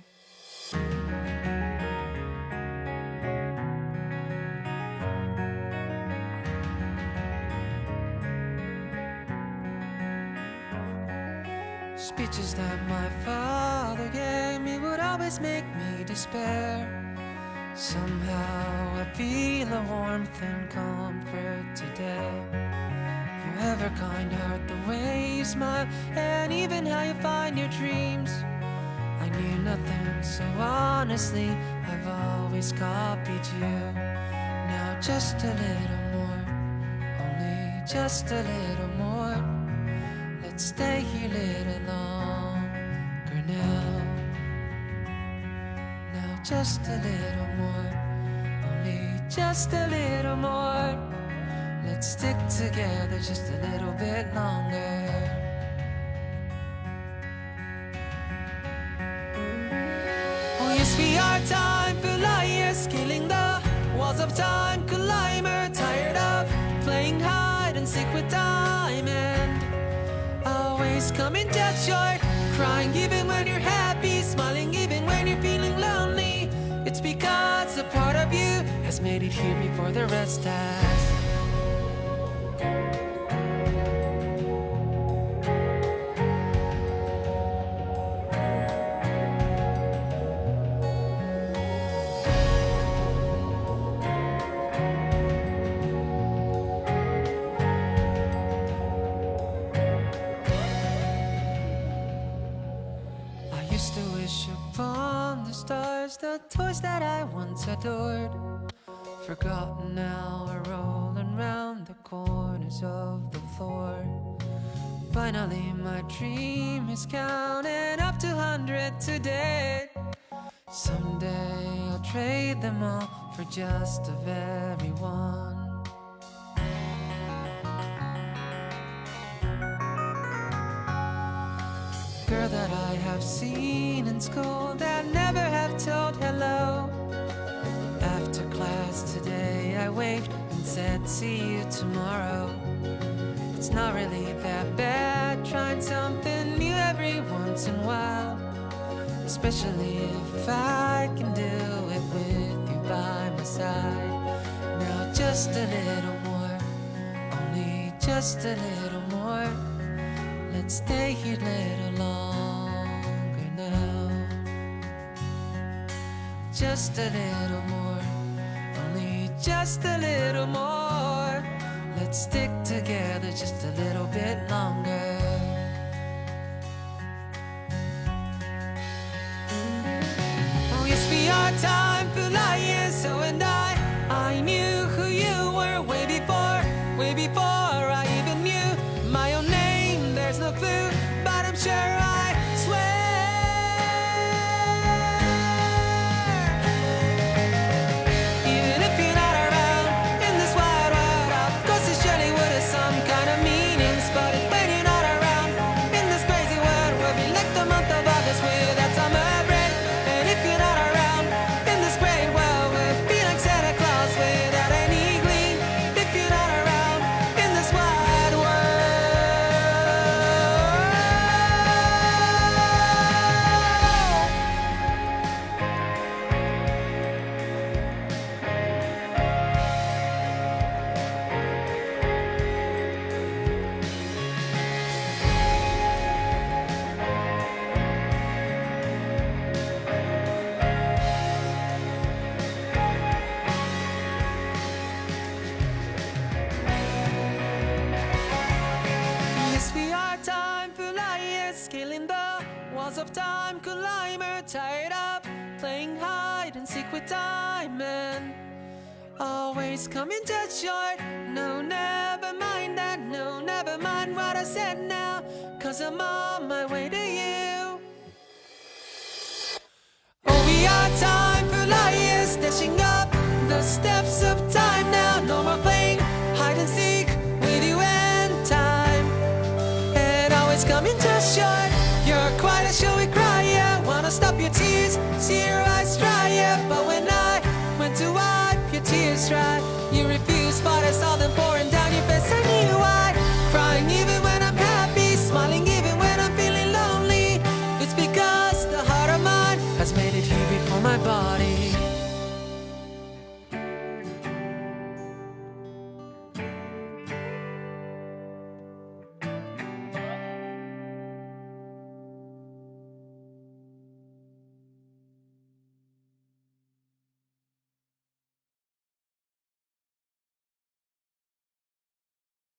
Speeches that my father gave me would always make me despair. Somehow I feel a warmth and comfort today. Your ever kind heart, the way you smile, and even how you find your dreams. I knew nothing, so honestly, I've always copied you. Now just a little more, only just a little more. Let's stay here a little longer now. Now just a little more, only just a little more. Let's stick together just a little bit longer. Oh yes, we are time flyers, scaling the walls of time, climber, tired of playing hide and seek with time and always coming dead short, crying even when you're happy, smiling even when you're feeling lonely. It's because a part of you has made it here before the rest has. the toys that I once adored, forgotten now, are rolling round the corners of the floor. Finally my dream is counting up to 100 today. Someday I'll trade them all for just a very one. Girl that I have seen in school that never have told hello. After class today I waved and said see you tomorrow. It's not really that bad trying something new every once in a while, especially if I can do it with you by my side. Now just a little more, only just a little more. Let's stay here a little longer now. Just a little more, only just a little more. Let's stick together just a little bit longer. Oh yes, we are time for liars, so and I knew who you were way before I even knew my own name. There's no clue, but I'm sure I swear. Even if you're not around in this wide world, of course it surely would have some kind of meanings. But when you're not around in this crazy world, we'll be like the month of August without summer break. And if you're not around in this great world, we'll be like Santa Claus without any gleam. If you're not around in this wide world. Yes, we are time for liars, scaling the walls of time, climber, tired of playing hide and seek with time and always coming just short. No, never mind that, no, never mind what I said now, 'cause I'm on my way to you. Oh, we are time for liars, dashing up the steps of time now. No more playing hide and seek with you and time. And always coming just short. You're quite a showy crier. Wanna stop your tears, see your eyes dry, yeah. But when I went to wipe your tears dry,